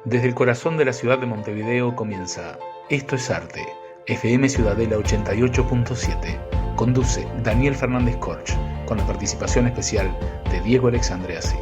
Desde el corazón de la ciudad de Montevideo comienza Esto es Arte, FM Ciudadela 88.7. Conduce Daniel Fernández Corch, con la participación especial de Diego Alexandreasi.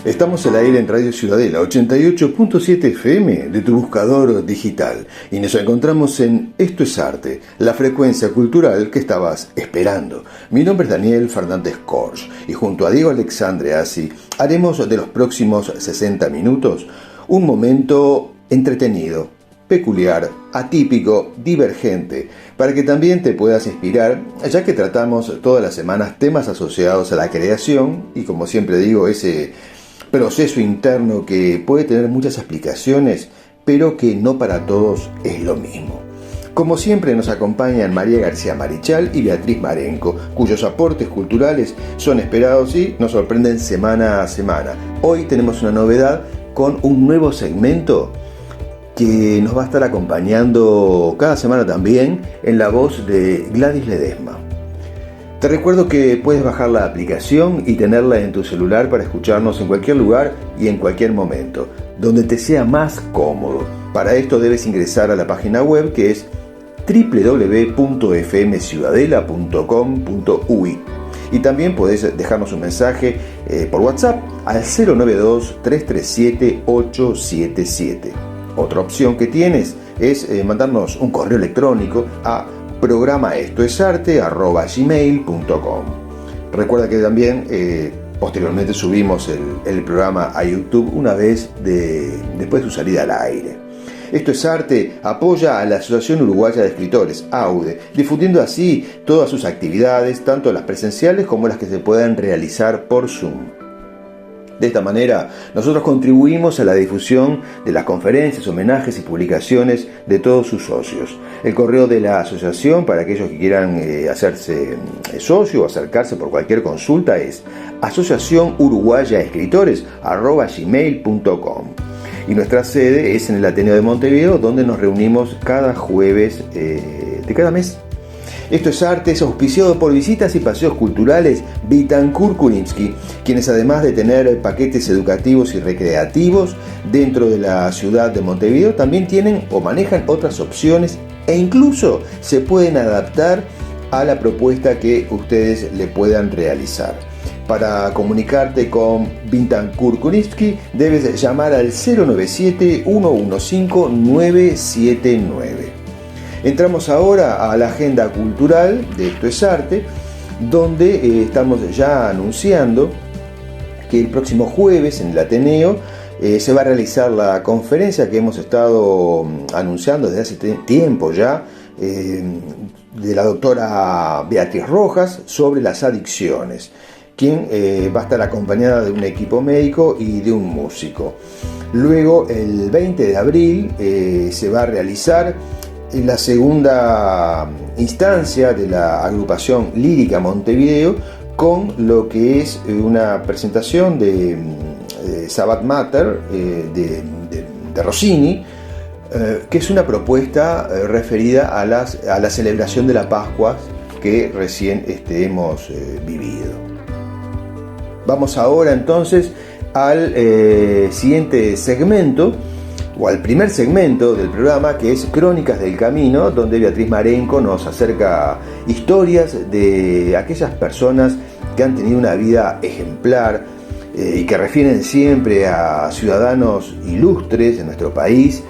Estamos al aire en Radio Ciudadela 88.7 FM de tu buscador digital y nos encontramos en Esto es Arte, la frecuencia cultural que estabas esperando. Mi nombre es Daniel Fernández Corch y junto a Diego Alexandreasi haremos de los próximos 60 minutos un momento entretenido, peculiar, atípico, divergente, para que también te puedas inspirar, ya que tratamos todas las semanas temas asociados a la creación y, como siempre digo, ese proceso interno que puede tener muchas explicaciones, pero que no para todos es lo mismo. Como siempre nos acompañan María García Marichal y Beatriz Marenco, cuyos aportes culturales son esperados y nos sorprenden semana a semana. Hoy tenemos una novedad con un nuevo segmento que nos va a estar acompañando cada semana también en la voz de Gladys Ledesma. Te recuerdo que puedes bajar la aplicación y tenerla en tu celular para escucharnos en cualquier lugar y en cualquier momento, donde te sea más cómodo. Para esto debes ingresar a la página web que es www.fmciudadela.com.uy y también podés dejarnos un mensaje por WhatsApp al 092-337-877. Otra opción que tienes es mandarnos un correo electrónico a programaestoesarte@gmail.com. Recuerda que también posteriormente subimos el programa a YouTube una vez después de su salida al aire. Esto es Arte apoya a la Asociación Uruguaya de Escritores, AUDE, difundiendo así todas sus actividades, tanto las presenciales como las que se puedan realizar por Zoom. De esta manera, nosotros contribuimos a la difusión de las conferencias, homenajes y publicaciones de todos sus socios. El correo de la asociación, para aquellos que quieran hacerse socio o acercarse por cualquier consulta, es asociacionuruguayaescritores@gmail.com. Y nuestra sede es en el Ateneo de Montevideo, donde nos reunimos cada jueves de cada mes. Esto es Arte, es auspiciado por Visitas y Paseos Culturales Vitankur Kurimsky, quienes además de tener paquetes educativos y recreativos dentro de la ciudad de Montevideo, también tienen o manejan otras opciones e incluso se pueden adaptar a la propuesta que ustedes le puedan realizar. Para comunicarte con Vitankur Kurimsky debes llamar al 097-115-979. Entramos ahora a la agenda cultural de Esto es Arte, donde estamos ya anunciando que el próximo jueves en el Ateneo se va a realizar la conferencia que hemos estado anunciando desde hace tiempo ya, de la doctora Beatriz Rojas sobre las adicciones, quien va a estar acompañada de un equipo médico y de un músico. Luego, el 20 de abril, se va a realizar la segunda instancia de la agrupación lírica Montevideo con lo que es una presentación de Stabat Mater de Rossini, que es una propuesta referida a la celebración de la Pascua que recién hemos vivido. Vamos ahora entonces al siguiente segmento, o al primer segmento del programa, que es Crónicas del Camino, donde Beatriz Marenco nos acerca historias de aquellas personas que han tenido una vida ejemplar y que refieren siempre a ciudadanos ilustres de nuestro país,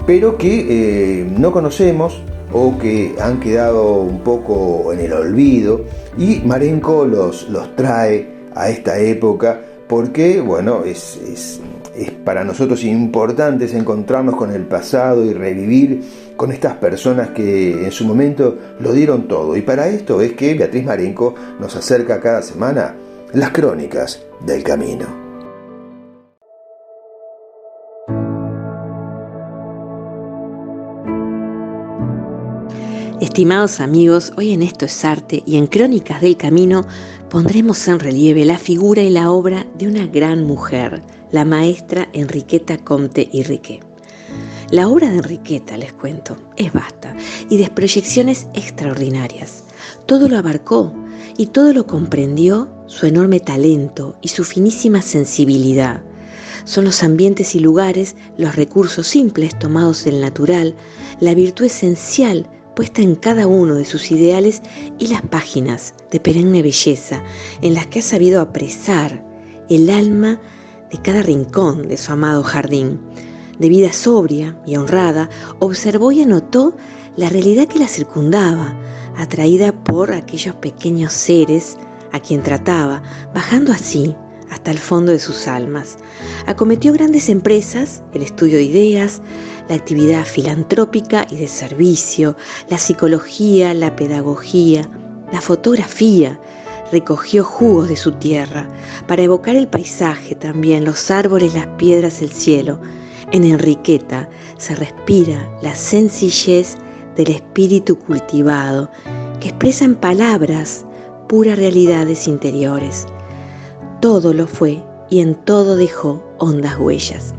pero que no conocemos o que han quedado un poco en el olvido, y Marenco los trae a esta época porque, bueno, es para nosotros importante encontrarnos con el pasado y revivir con estas personas que en su momento lo dieron todo. Y para esto es que Beatriz Marenco nos acerca cada semana las Crónicas del Camino. Estimados amigos, hoy en Esto es Arte y en Crónicas del Camino pondremos en relieve la figura y la obra de una gran mujer, la maestra Enriqueta Comte y Riquet. La obra de Enriqueta, les cuento, es vasta y de proyecciones extraordinarias. Todo lo abarcó y todo lo comprendió su enorme talento y su finísima sensibilidad. Son los ambientes y lugares, los recursos simples tomados del natural, la virtud esencial puesta en cada uno de sus ideales y las páginas de perenne belleza en las que ha sabido apresar el alma de cada rincón de su amado jardín. De vida sobria y honrada, observó y anotó la realidad que la circundaba, atraída por aquellos pequeños seres a quien trataba, bajando así hasta el fondo de sus almas. Acometió grandes empresas, el estudio de ideas, la actividad filantrópica y de servicio, la psicología, la pedagogía, la fotografía. Recogió jugos de su tierra para evocar el paisaje también, los árboles, las piedras, el cielo. En Enriqueta se respira la sencillez del espíritu cultivado, que expresa en palabras puras realidades interiores. Todo lo fue y en todo dejó hondas huellas.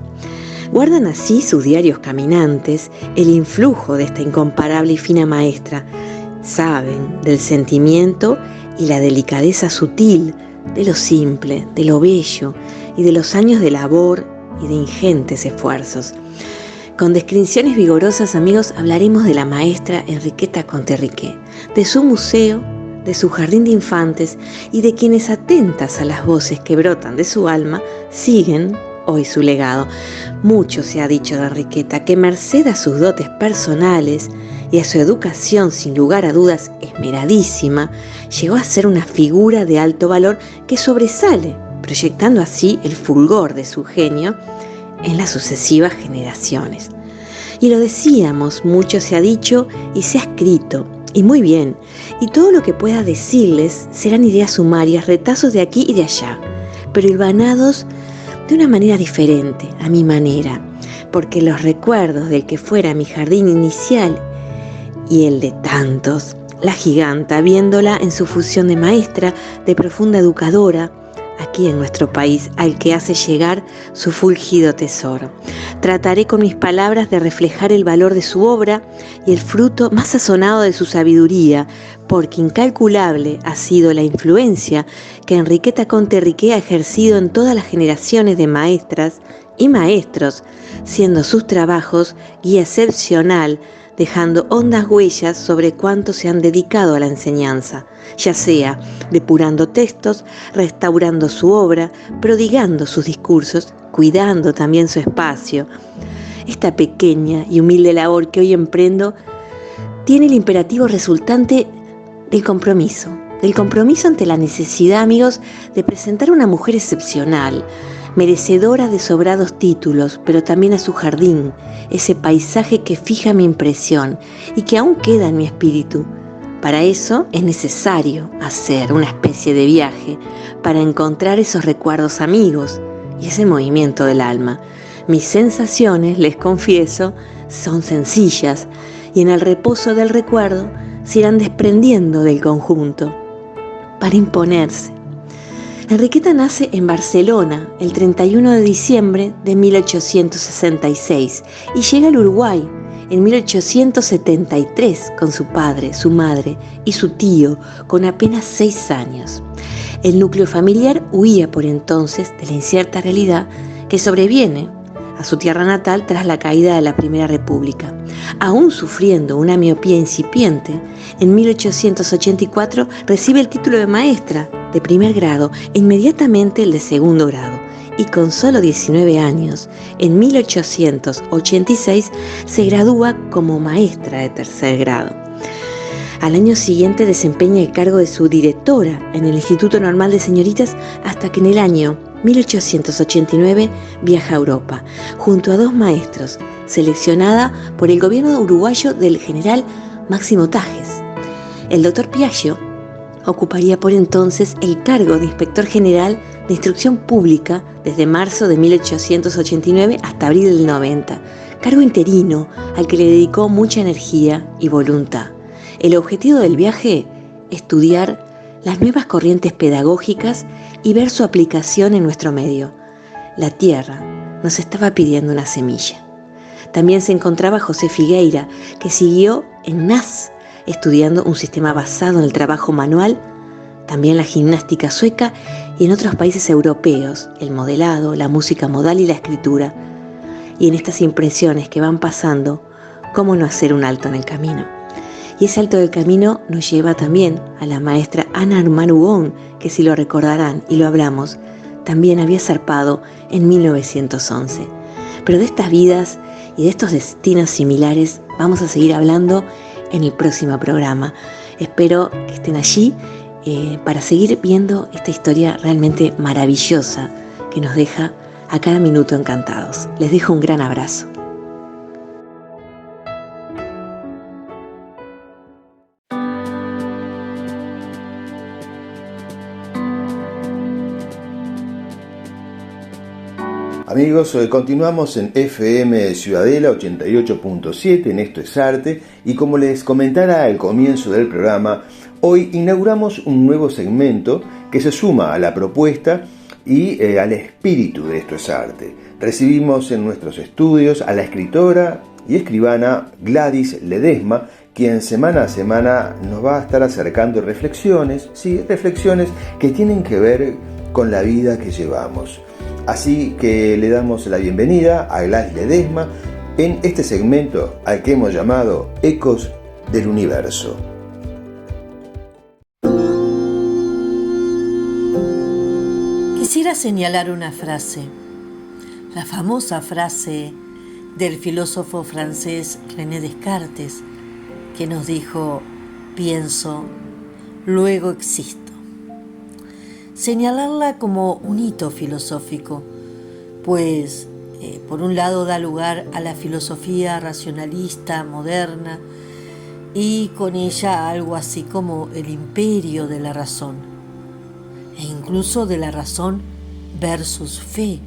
Guardan así sus diarios caminantes el influjo de esta incomparable y fina maestra. Saben del sentimiento y la delicadeza sutil, de lo simple, de lo bello y de los años de labor y de ingentes esfuerzos. Con descripciones vigorosas, amigos, hablaremos de la maestra Enriqueta Comte y Riquet, de su museo, de su jardín de infantes y de quienes, atentas a las voces que brotan de su alma, siguen hoy su legado. Mucho se ha dicho de Enriqueta, que merced a sus dotes personales y a su educación sin lugar a dudas esmeradísima, llegó a ser una figura de alto valor que sobresale, proyectando así el fulgor de su genio en las sucesivas generaciones. Y lo decíamos, mucho se ha dicho y se ha escrito, y muy bien, y todo lo que pueda decirles serán ideas sumarias, retazos de aquí y de allá, pero hilvanados de una manera diferente, a mi manera, porque los recuerdos del que fuera mi jardín inicial y el de tantos, la giganta, viéndola en su fusión de maestra, de profunda educadora, aquí en nuestro país, al que hace llegar su fulgido tesoro. Trataré con mis palabras de reflejar el valor de su obra y el fruto más sazonado de su sabiduría, porque incalculable ha sido la influencia que Enriqueta Comte y Riquet ha ejercido en todas las generaciones de maestras y maestros, siendo sus trabajos guía excepcional, dejando hondas huellas sobre cuántos se han dedicado a la enseñanza, ya sea depurando textos, restaurando su obra, prodigando sus discursos, cuidando también su espacio. Esta pequeña y humilde labor que hoy emprendo tiene el imperativo resultante del compromiso ante la necesidad, amigos, de presentar una mujer excepcional, merecedora de sobrados títulos, pero también a su jardín, ese paisaje que fija mi impresión y que aún queda en mi espíritu. Para eso es necesario hacer una especie de viaje para encontrar esos recuerdos amigos y ese movimiento del alma. Mis sensaciones, les confieso, son sencillas y en el reposo del recuerdo se irán desprendiendo del conjunto para imponerse. Enriqueta nace en Barcelona el 31 de diciembre de 1866 y llega al Uruguay en 1873 con su padre, su madre y su tío con apenas 6 años. El núcleo familiar huía por entonces de la incierta realidad que sobreviene a su tierra natal tras la caída de la Primera República. Aún sufriendo una miopía incipiente, en 1884 recibe el título de maestra de primer grado e inmediatamente el de segundo grado. Y con solo 19 años, en 1886, se gradúa como maestra de tercer grado. Al año siguiente desempeña el cargo de subdirectora en el Instituto Normal de Señoritas hasta que en el año 1889 viaja a Europa, junto a 2 maestros, seleccionada por el gobierno uruguayo del general Máximo Tajes. El doctor Piaggio ocuparía por entonces el cargo de inspector general de instrucción pública desde marzo de 1889 hasta abril del 90, cargo interino al que le dedicó mucha energía y voluntad. El objetivo del viaje, estudiar las nuevas corrientes pedagógicas y ver su aplicación en nuestro medio. La tierra nos estaba pidiendo una semilla. También se encontraba José Figueira, que siguió en NAS, estudiando un sistema basado en el trabajo manual, también la gimnástica sueca y en otros países europeos, el modelado, la música modal y la escritura. Y en estas impresiones que van pasando, ¿cómo no hacer un alto en el camino? Y ese alto del camino nos lleva también a la maestra Ana Armanugón, que si lo recordarán y lo hablamos, también había zarpado en 1911. Pero de estas vidas y de estos destinos similares vamos a seguir hablando en el próximo programa. Espero que estén allí para seguir viendo esta historia realmente maravillosa que nos deja a cada minuto encantados. Les dejo un gran abrazo. Amigos, continuamos en FM Ciudadela 88.7, en Esto es Arte, y como les comentara al comienzo del programa, hoy inauguramos un nuevo segmento que se suma a la propuesta y al espíritu de Esto es Arte. Recibimos en nuestros estudios a la escritora y escribana Gladys Ledesma, quien semana a semana nos va a estar acercando reflexiones que tienen que ver con la vida que llevamos. Así que le damos la bienvenida a Gladys Ledesma en este segmento al que hemos llamado Ecos del Universo. Quisiera señalar una frase, la famosa frase del filósofo francés René Descartes, que nos dijo: pienso, luego existo. Señalarla como un hito filosófico, pues por un lado da lugar a la filosofía racionalista moderna y con ella algo así como el imperio de la razón, e incluso de la razón versus fe,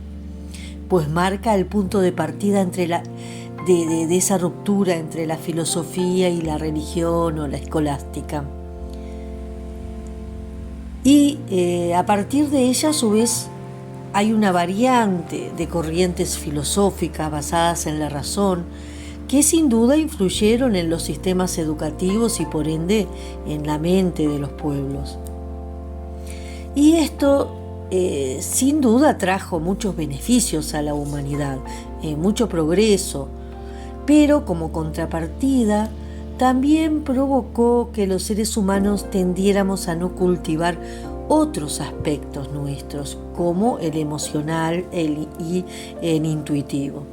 pues marca el punto de partida de esa ruptura entre la filosofía y la religión o la escolástica. Y a partir de ella, a su vez, hay una variante de corrientes filosóficas basadas en la razón que sin duda influyeron en los sistemas educativos y por ende en la mente de los pueblos. Y esto sin duda trajo muchos beneficios a la humanidad, mucho progreso, pero como contrapartida también provocó que los seres humanos tendiéramos a no cultivar otros aspectos nuestros, como el emocional y el intuitivo.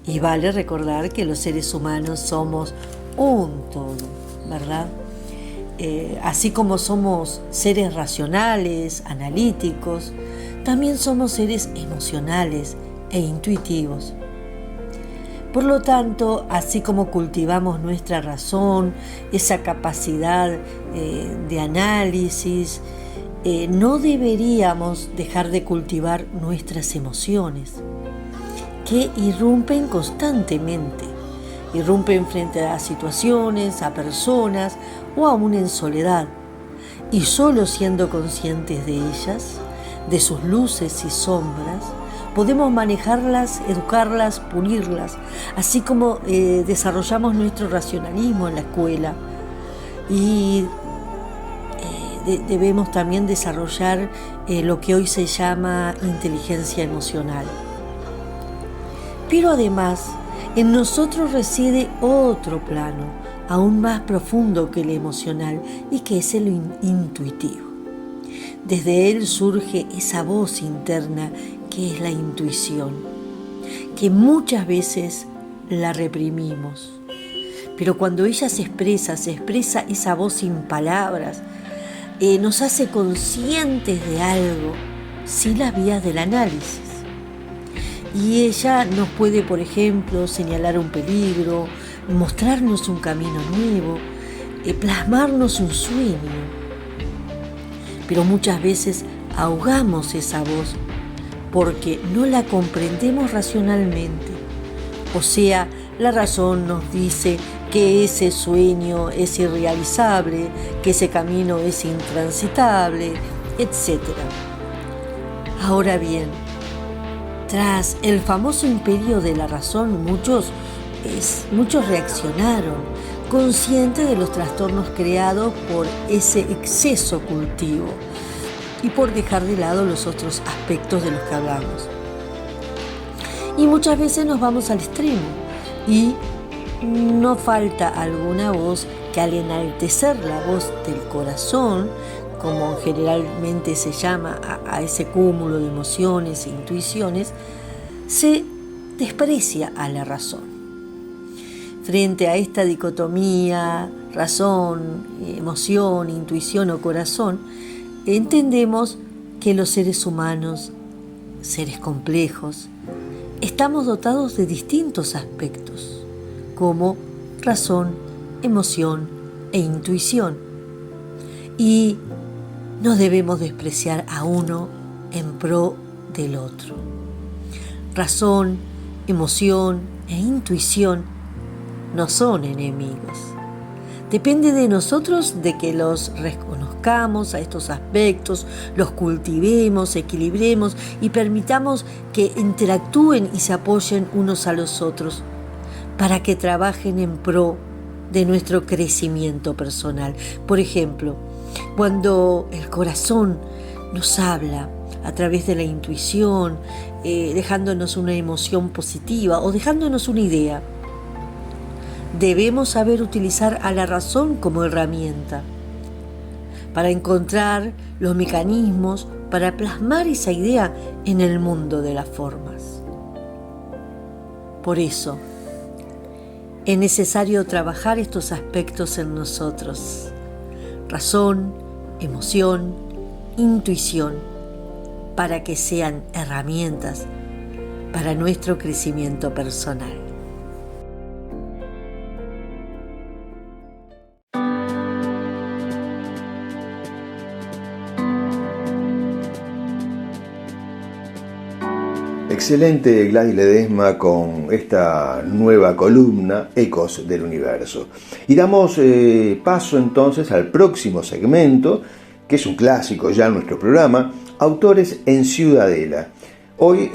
Y vale recordar que los seres humanos somos un todo, ¿verdad? Así como somos seres racionales, analíticos, también somos seres emocionales e intuitivos. Por lo tanto, así como cultivamos nuestra razón, esa capacidad de análisis, no deberíamos dejar de cultivar nuestras emociones, que irrumpen constantemente. Irrumpen frente a situaciones, a personas o aún en soledad. Y solo siendo conscientes de ellas, de sus luces y sombras, podemos manejarlas, educarlas, pulirlas, así como desarrollamos nuestro racionalismo en la escuela. Y debemos también desarrollar lo que hoy se llama inteligencia emocional. Pero además, en nosotros reside otro plano, aún más profundo que el emocional, y que es el intuitivo. Desde él surge esa voz interna que es la intuición, que muchas veces la reprimimos. Pero cuando ella se expresa esa voz sin palabras, nos hace conscientes de algo sin las vías del análisis. Y ella nos puede, por ejemplo, señalar un peligro, mostrarnos un camino nuevo, plasmarnos un sueño. Pero muchas veces ahogamos esa voz porque no la comprendemos racionalmente. O sea, la razón nos dice que ese sueño es irrealizable, que ese camino es intransitable, etc. Ahora bien, tras el famoso imperio de la razón, muchos reaccionaron, conscientes de los trastornos creados por ese exceso cultivo y por dejar de lado los otros aspectos de los que hablamos. Y muchas veces nos vamos al extremo y no falta alguna voz que, al enaltecer la voz del corazón, como generalmente se llama a ese cúmulo de emociones e intuiciones, se desprecia a la razón. Frente a esta dicotomía, razón, emoción, intuición o corazón, entendemos que los seres humanos, seres complejos, estamos dotados de distintos aspectos, como razón, emoción e intuición. Y no debemos despreciar a uno en pro del otro. Razón, emoción e intuición no son enemigos. Depende de nosotros de que los reconozcamos a estos aspectos, los cultivemos, equilibremos y permitamos que interactúen y se apoyen unos a los otros para que trabajen en pro de nuestro crecimiento personal. Por ejemplo, cuando el corazón nos habla a través de la intuición, dejándonos una emoción positiva o dejándonos una idea, debemos saber utilizar a la razón como herramienta para encontrar los mecanismos para plasmar esa idea en el mundo de las formas. Por eso, es necesario trabajar estos aspectos en nosotros: razón, emoción, intuición, para que sean herramientas para nuestro crecimiento personal. Excelente, Gladys Ledesma, con esta nueva columna, Ecos del Universo. Y damos paso entonces al próximo segmento, que es un clásico ya en nuestro programa, Autores en Ciudadela. Hoy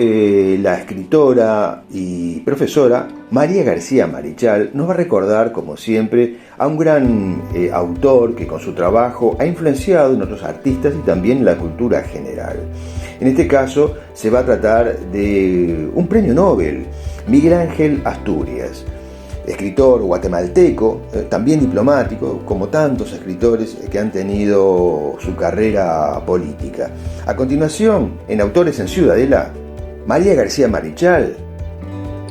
la escritora y profesora María García Marichal nos va a recordar, como siempre, a un gran autor que con su trabajo ha influenciado en otros artistas y también en la cultura general. En este caso se va a tratar de un premio Nobel, Miguel Ángel Asturias, escritor guatemalteco, también diplomático, como tantos escritores que han tenido su carrera política. A continuación, en Autores en Ciudadela, María García Marichal,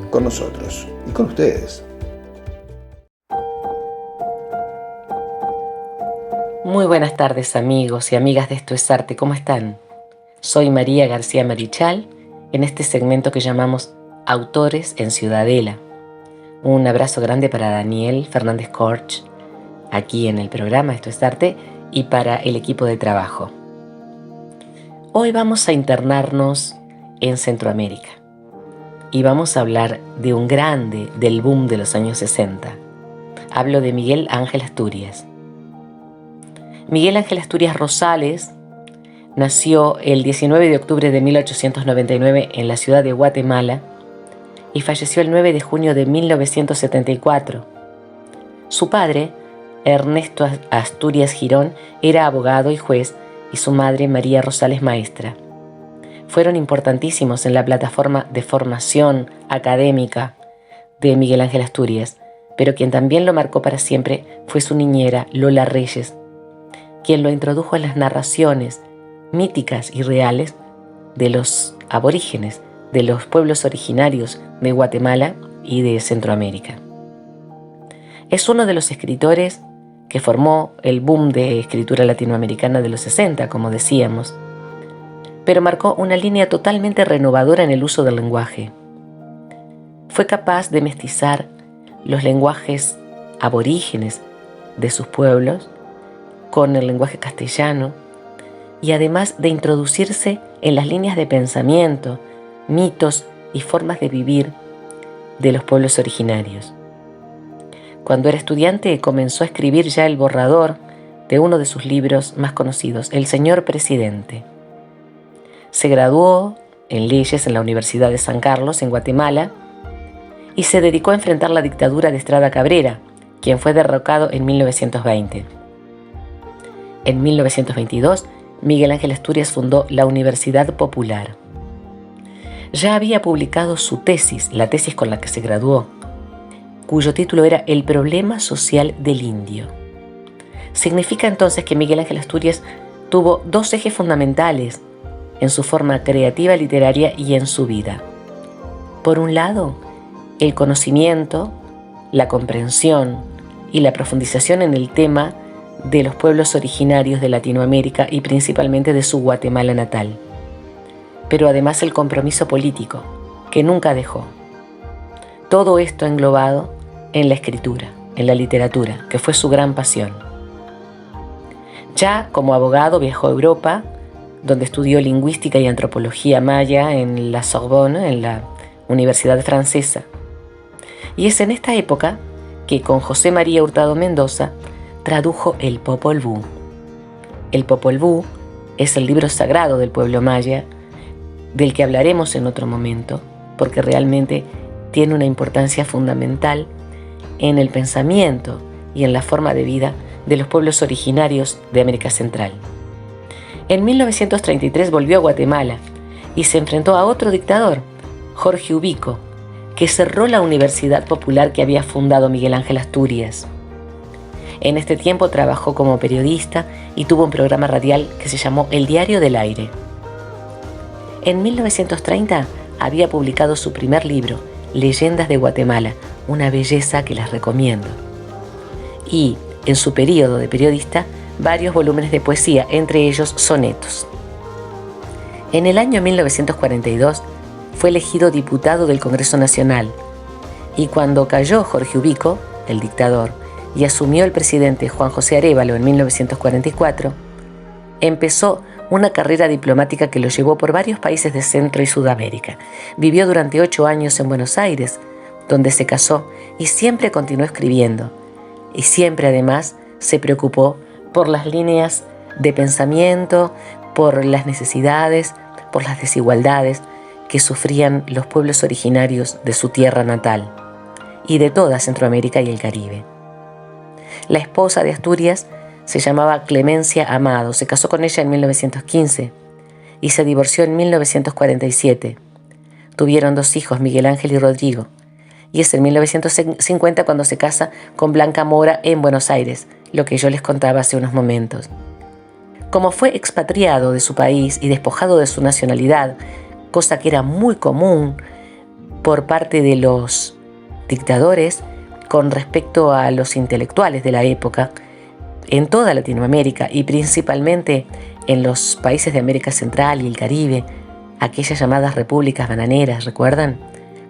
con nosotros y con ustedes. Muy buenas tardes, amigos y amigas de Esto es Arte, ¿cómo están? Soy María García Marichal, en este segmento que llamamos Autores en Ciudadela. Un abrazo grande para Daniel Fernández Corch, aquí en el programa Esto es Arte, y para el equipo de trabajo. Hoy vamos a internarnos en Centroamérica y vamos a hablar de un grande del boom de los años 60. Hablo de Miguel Ángel Asturias. Miguel Ángel Asturias Rosales nació el 19 de octubre de 1899 en la ciudad de Guatemala y falleció el 9 de junio de 1974. Su padre, Ernesto Asturias Girón, era abogado y juez, y su madre, María Rosales, maestra. Fueron importantísimos en la plataforma de formación académica de Miguel Ángel Asturias, pero quien también lo marcó para siempre fue su niñera, Lola Reyes, quien lo introdujo en las narraciones míticas y reales de los aborígenes, de los pueblos originarios de Guatemala y de Centroamérica. Es uno de los escritores que formó el boom de escritura latinoamericana de los 60, como decíamos, pero marcó una línea totalmente renovadora en el uso del lenguaje. Fue capaz de mestizar los lenguajes aborígenes de sus pueblos con el lenguaje castellano, y además de introducirse en las líneas de pensamiento, mitos y formas de vivir de los pueblos originarios. Cuando era estudiante comenzó a escribir ya el borrador de uno de sus libros más conocidos, El Señor Presidente. Se graduó en leyes en la Universidad de San Carlos, en Guatemala, y se dedicó a enfrentar la dictadura de Estrada Cabrera, quien fue derrocado en 1920. En 1922, Miguel Ángel Asturias fundó la Universidad Popular. Ya había publicado su tesis, la tesis con la que se graduó, cuyo título era El problema social del indio. Significa entonces que Miguel Ángel Asturias tuvo dos ejes fundamentales en su forma creativa, literaria y en su vida. Por un lado, el conocimiento, la comprensión y la profundización en el tema de los pueblos originarios de Latinoamérica y principalmente de su Guatemala natal. Pero además el compromiso político, que nunca dejó. Todo esto englobado en la escritura, en la literatura, que fue su gran pasión. Ya como abogado viajó a Europa, donde estudió lingüística y antropología maya en la Sorbonne, en la Universidad Francesa. Y es en esta época que con José María Hurtado Mendoza tradujo el Popol Vuh. El Popol Vuh es el libro sagrado del pueblo maya, del que hablaremos en otro momento, porque realmente tiene una importancia fundamental en el pensamiento y en la forma de vida de los pueblos originarios de América Central. En 1933 volvió a Guatemala y se enfrentó a otro dictador, Jorge Ubico, que cerró la Universidad Popular que había fundado Miguel Ángel Asturias. En este tiempo trabajó como periodista y tuvo un programa radial que se llamó El Diario del Aire. En 1930 había publicado su primer libro, Leyendas de Guatemala, una belleza que les recomiendo. Y, en su periodo de periodista, varios volúmenes de poesía, entre ellos sonetos. En el año 1942 fue elegido diputado del Congreso Nacional y cuando cayó Jorge Ubico, el dictador, y asumió el presidente Juan José Arévalo en 1944, empezó una carrera diplomática que lo llevó por varios países de Centro y Sudamérica. Vivió durante 8 años en Buenos Aires, donde se casó y siempre continuó escribiendo. Y siempre además se preocupó por las líneas de pensamiento, por las necesidades, por las desigualdades que sufrían los pueblos originarios de su tierra natal y de toda Centroamérica y el Caribe. La esposa de Asturias se llamaba Clemencia Amado, se casó con ella en 1915 y se divorció en 1947. Tuvieron 2 hijos, Miguel Ángel y Rodrigo, y es en 1950 cuando se casa con Blanca Mora en Buenos Aires, lo que yo les contaba hace unos momentos. Como fue expatriado de su país y despojado de su nacionalidad, cosa que era muy común por parte de los dictadores con respecto a los intelectuales de la época, en toda Latinoamérica y principalmente en los países de América Central y el Caribe, aquellas llamadas repúblicas bananeras, ¿recuerdan?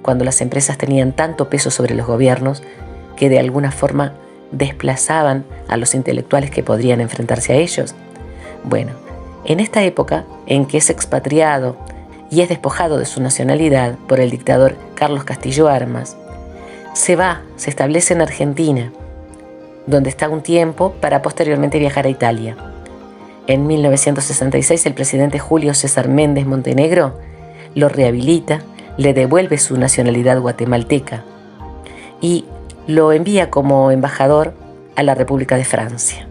Cuando las empresas tenían tanto peso sobre los gobiernos que de alguna forma desplazaban a los intelectuales que podrían enfrentarse a ellos. Bueno, en esta época en que es expatriado y es despojado de su nacionalidad por el dictador Carlos Castillo Armas, se establece en Argentina, donde está un tiempo para posteriormente viajar a Italia. En 1966 el presidente Julio César Méndez Montenegro lo rehabilita, le devuelve su nacionalidad guatemalteca y lo envía como embajador a la República de Francia.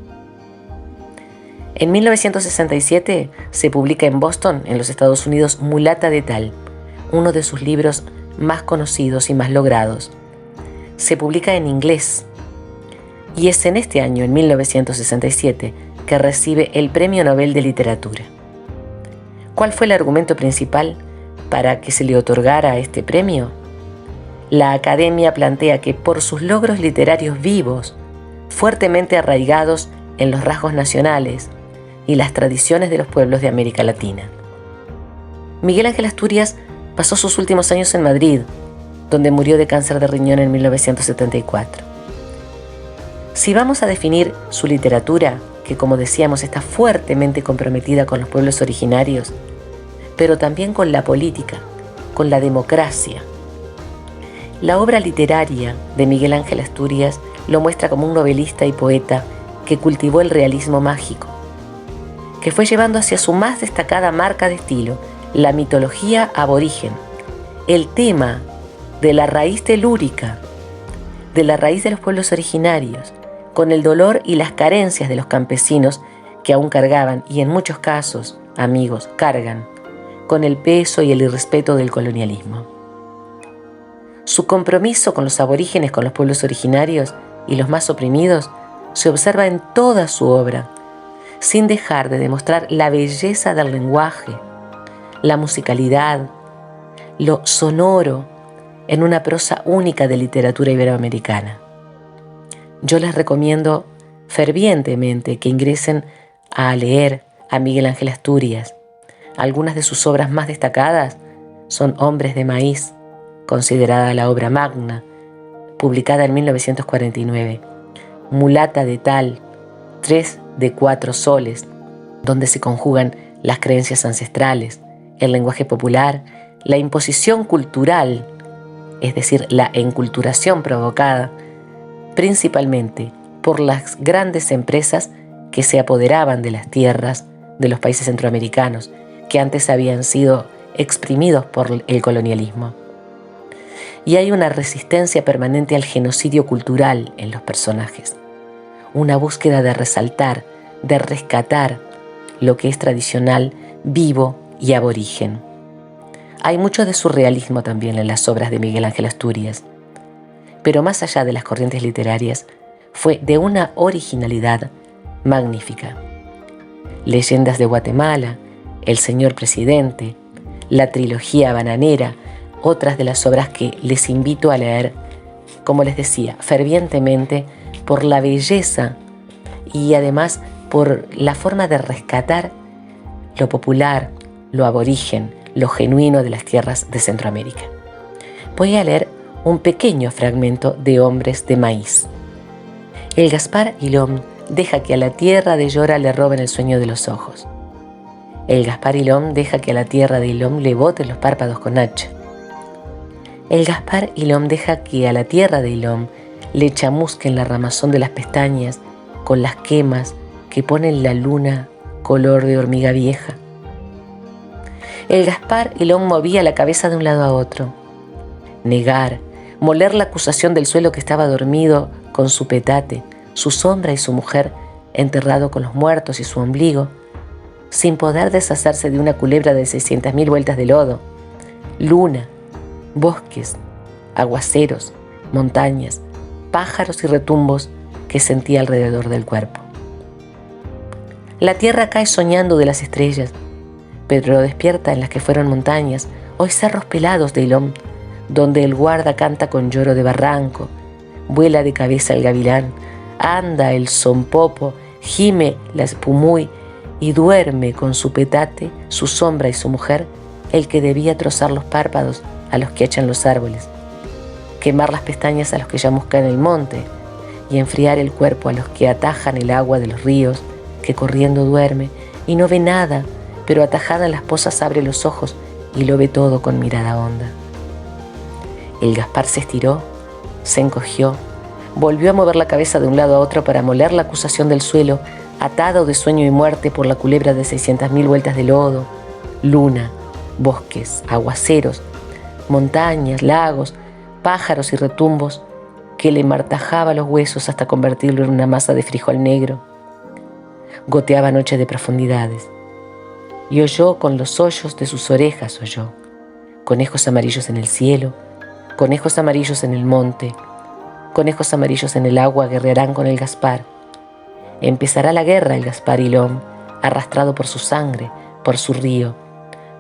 En 1967 se publica en Boston, en los Estados Unidos, Mulata de Tal, uno de sus libros más conocidos y más logrados. Se publica en inglés y es en este año, en 1967, que recibe el Premio Nobel de Literatura. ¿Cuál fue el argumento principal para que se le otorgara este premio? La Academia plantea que por sus logros literarios vivos, fuertemente arraigados en los rasgos nacionales y las tradiciones de los pueblos de América Latina. Miguel Ángel Asturias pasó sus últimos años en Madrid, donde murió de cáncer de riñón en 1974. Si vamos a definir su literatura, que como decíamos está fuertemente comprometida con los pueblos originarios, pero también con la política, con la democracia, la obra literaria de Miguel Ángel Asturias lo muestra como un novelista y poeta que cultivó el realismo mágico, que fue llevando hacia su más destacada marca de estilo, la mitología aborigen, el tema de la raíz telúrica, de la raíz de los pueblos originarios, con el dolor y las carencias de los campesinos que aún cargaban, y en muchos casos, amigos, cargan, con el peso y el irrespeto del colonialismo. Su compromiso con los aborígenes, con los pueblos originarios y los más oprimidos, se observa en toda su obra, sin dejar de demostrar la belleza del lenguaje, la musicalidad, lo sonoro, en una prosa única de literatura iberoamericana. Yo les recomiendo fervientemente que ingresen a leer a Miguel Ángel Asturias. Algunas de sus obras más destacadas son Hombres de Maíz, considerada la obra magna, publicada en 1949, Mulata de Tal, 3 de 4 soles, donde se conjugan las creencias ancestrales, el lenguaje popular, la imposición cultural, es decir, la enculturación provocada principalmente por las grandes empresas que se apoderaban de las tierras de los países centroamericanos, que antes habían sido exprimidos por el colonialismo. Y hay una resistencia permanente al genocidio cultural en los personajes, una búsqueda de resaltar, de rescatar lo que es tradicional, vivo y aborigen. Hay mucho de surrealismo también en las obras de Miguel Ángel Asturias, pero más allá de las corrientes literarias, fue de una originalidad magnífica. Leyendas de Guatemala, El Señor Presidente, la trilogía bananera, otras de las obras que les invito a leer, como les decía, fervientemente, por la belleza y además por la forma de rescatar lo popular, lo aborigen, lo genuino de las tierras de Centroamérica. Voy a leer un pequeño fragmento de Hombres de Maíz. El Gaspar Ilom deja que a la tierra de Llora le roben el sueño de los ojos. El Gaspar Ilom deja que a la tierra de Ilom le boten los párpados con hacha. El Gaspar Ilom deja que a la tierra de Ilom le chamusquen la ramazón de las pestañas con las quemas que ponen la luna color de hormiga vieja. El Gaspar Ilom movía la cabeza de un lado a otro. Negar, moler la acusación del suelo que estaba dormido con su petate, su sombra y su mujer enterrado con los muertos y su ombligo, sin poder deshacerse de una culebra de 600.000 vueltas de lodo, luna, bosques, aguaceros, montañas, pájaros y retumbos que sentía alrededor del cuerpo. La tierra cae soñando de las estrellas, pero despierta en las que fueron montañas, hoy cerros pelados de Ilom, donde el guarda canta con lloro de barranco, vuela de cabeza el gavilán, anda el sonpopo, gime la espumuy y duerme con su petate, su sombra y su mujer, el que debía trozar los párpados a los que echan los árboles, quemar las pestañas a los que chamuscan el monte y enfriar el cuerpo a los que atajan el agua de los ríos, que corriendo duerme y no ve nada, pero atajada en las pozas abre los ojos y lo ve todo con mirada honda. El Gaspar se estiró, se encogió, volvió a mover la cabeza de un lado a otro para moler la acusación del suelo, atado de sueño y muerte por la culebra de 600.000 vueltas de lodo, luna, bosques, aguaceros, montañas, lagos, pájaros y retumbos, que le martajaba los huesos hasta convertirlo en una masa de frijol negro. Goteaba noche de profundidades. Y oyó con los hoyos de sus orejas, oyó conejos amarillos en el cielo, conejos amarillos en el monte, conejos amarillos en el agua guerrearán con el Gaspar. Empezará la guerra el Gaspar Ilom, arrastrado por su sangre, por su río,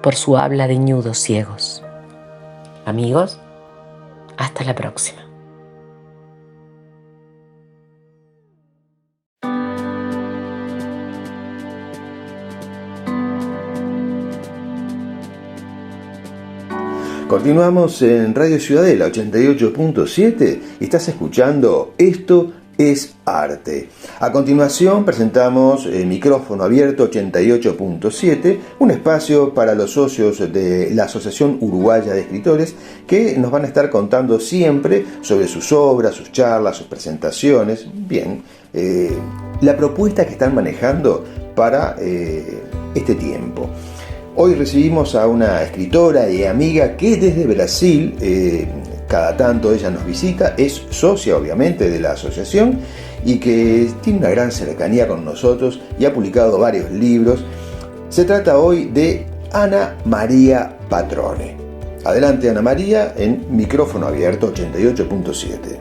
por su habla de ñudos ciegos. Amigos, hasta la próxima. Continuamos en Radio Ciudadela 88.7 y estás escuchando Esto es arte. A continuación presentamos Micrófono Abierto 88.7, un espacio para los socios de la Asociación Uruguaya de Escritores que nos van a estar contando siempre sobre sus obras, sus charlas, sus presentaciones. Bien, la propuesta que están manejando para este tiempo. Hoy recibimos a una escritora y amiga que desde Brasil, cada tanto ella nos visita, es socia obviamente de la asociación y que tiene una gran cercanía con nosotros y ha publicado varios libros. Se trata hoy de Ana María Patrone. Adelante Ana María en Micrófono Abierto 88.7.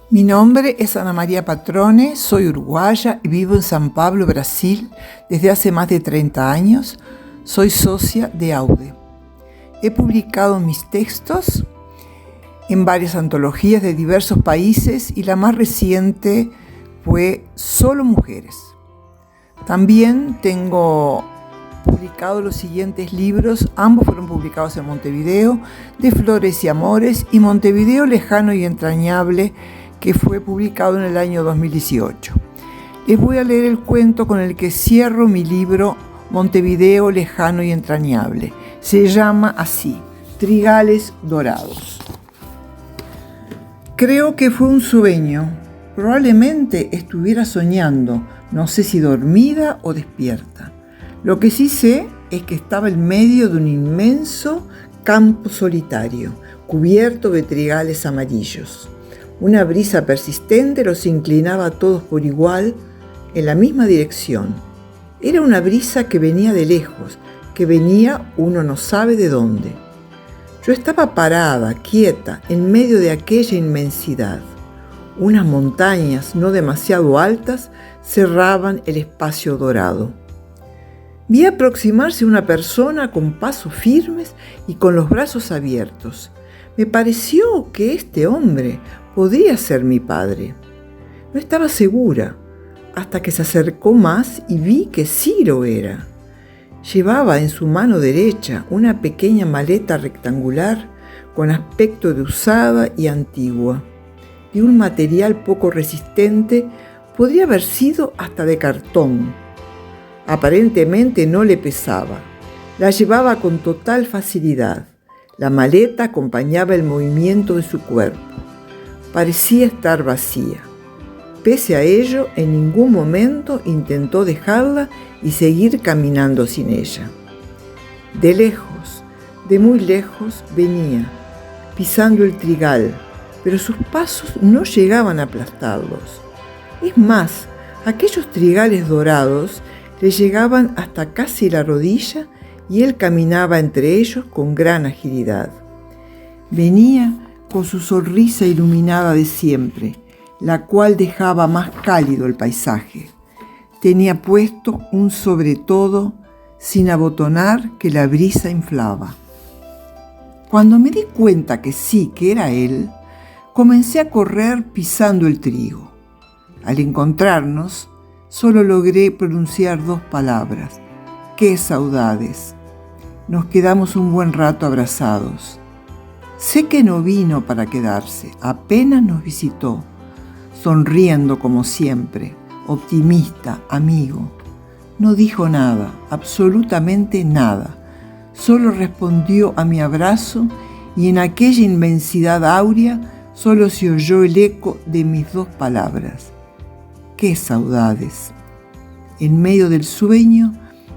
Mi nombre es Ana María Patrone, soy uruguaya y vivo en San Pablo, Brasil, desde hace más de 30 años. Soy socia de Aude. He publicado mis textos en varias antologías de diversos países y la más reciente fue Solo Mujeres. También tengo publicado los siguientes libros, ambos fueron publicados en Montevideo, de Flores y Amores y Montevideo Lejano y Entrañable, que fue publicado en el año 2018. Les voy a leer el cuento con el que cierro mi libro Montevideo Lejano y Entrañable. Se llama así, Trigales Dorados. Creo que fue un sueño. Probablemente estuviera soñando, no sé si dormida o despierta. Lo que sí sé es que estaba en medio de un inmenso campo solitario, cubierto de trigales amarillos. Una brisa persistente los inclinaba a todos por igual en la misma dirección. Era una brisa que venía de lejos, que venía uno no sabe de dónde. Yo estaba parada, quieta, en medio de aquella inmensidad. Unas montañas no demasiado altas cerraban el espacio dorado. Vi aproximarse una persona con pasos firmes y con los brazos abiertos. Me pareció que este hombre podría ser mi padre. No estaba segura, hasta que se acercó más y vi que sí lo era. Llevaba en su mano derecha una pequeña maleta rectangular con aspecto de usada y antigua, de un material poco resistente, podría haber sido hasta de cartón. Aparentemente no le pesaba, la llevaba con total facilidad. La maleta acompañaba el movimiento de su cuerpo. Parecía estar vacía. Pese a ello, en ningún momento intentó dejarla y seguir caminando sin ella. De lejos, de muy lejos, venía, pisando el trigal, pero sus pasos no llegaban a aplastarlos. Es más, aquellos trigales dorados le llegaban hasta casi la rodilla y él caminaba entre ellos con gran agilidad. Venía con su sonrisa iluminada de siempre, la cual dejaba más cálido el paisaje. Tenía puesto un sobretodo sin abotonar que la brisa inflaba. Cuando me di cuenta que sí, que era él, comencé a correr pisando el trigo. Al encontrarnos, solo logré pronunciar 2 palabras. ¡Qué saudades! Nos quedamos un buen rato abrazados. Sé que no vino para quedarse, apenas nos visitó, sonriendo como siempre, optimista, amigo. No dijo nada, absolutamente nada. Solo respondió a mi abrazo y en aquella inmensidad áurea solo se oyó el eco de mis 2 palabras. ¡Qué saudades! En medio del sueño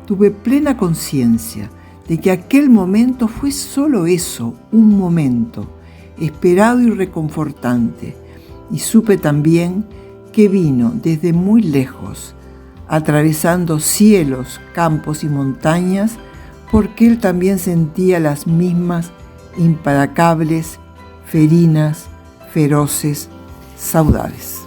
tuve plena conciencia de que aquel momento fue solo eso, un momento, esperado y reconfortante, y supe también que vino desde muy lejos, atravesando cielos, campos y montañas, porque él también sentía las mismas implacables, ferinas, feroces saudades.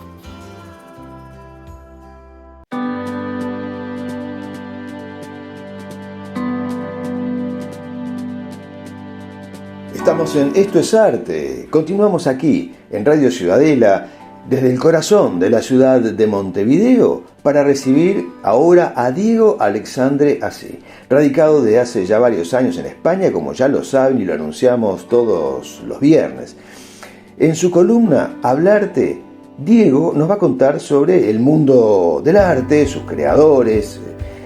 Estamos en Esto es Arte. Continuamos aquí en Radio Ciudadela desde el corazón de la ciudad de Montevideo para recibir ahora a Diego Alexandre Así, radicado de hace ya varios años en España, como ya lo saben y lo anunciamos todos los viernes. En su columna Hablarte, Diego nos va a contar sobre el mundo del arte, sus creadores,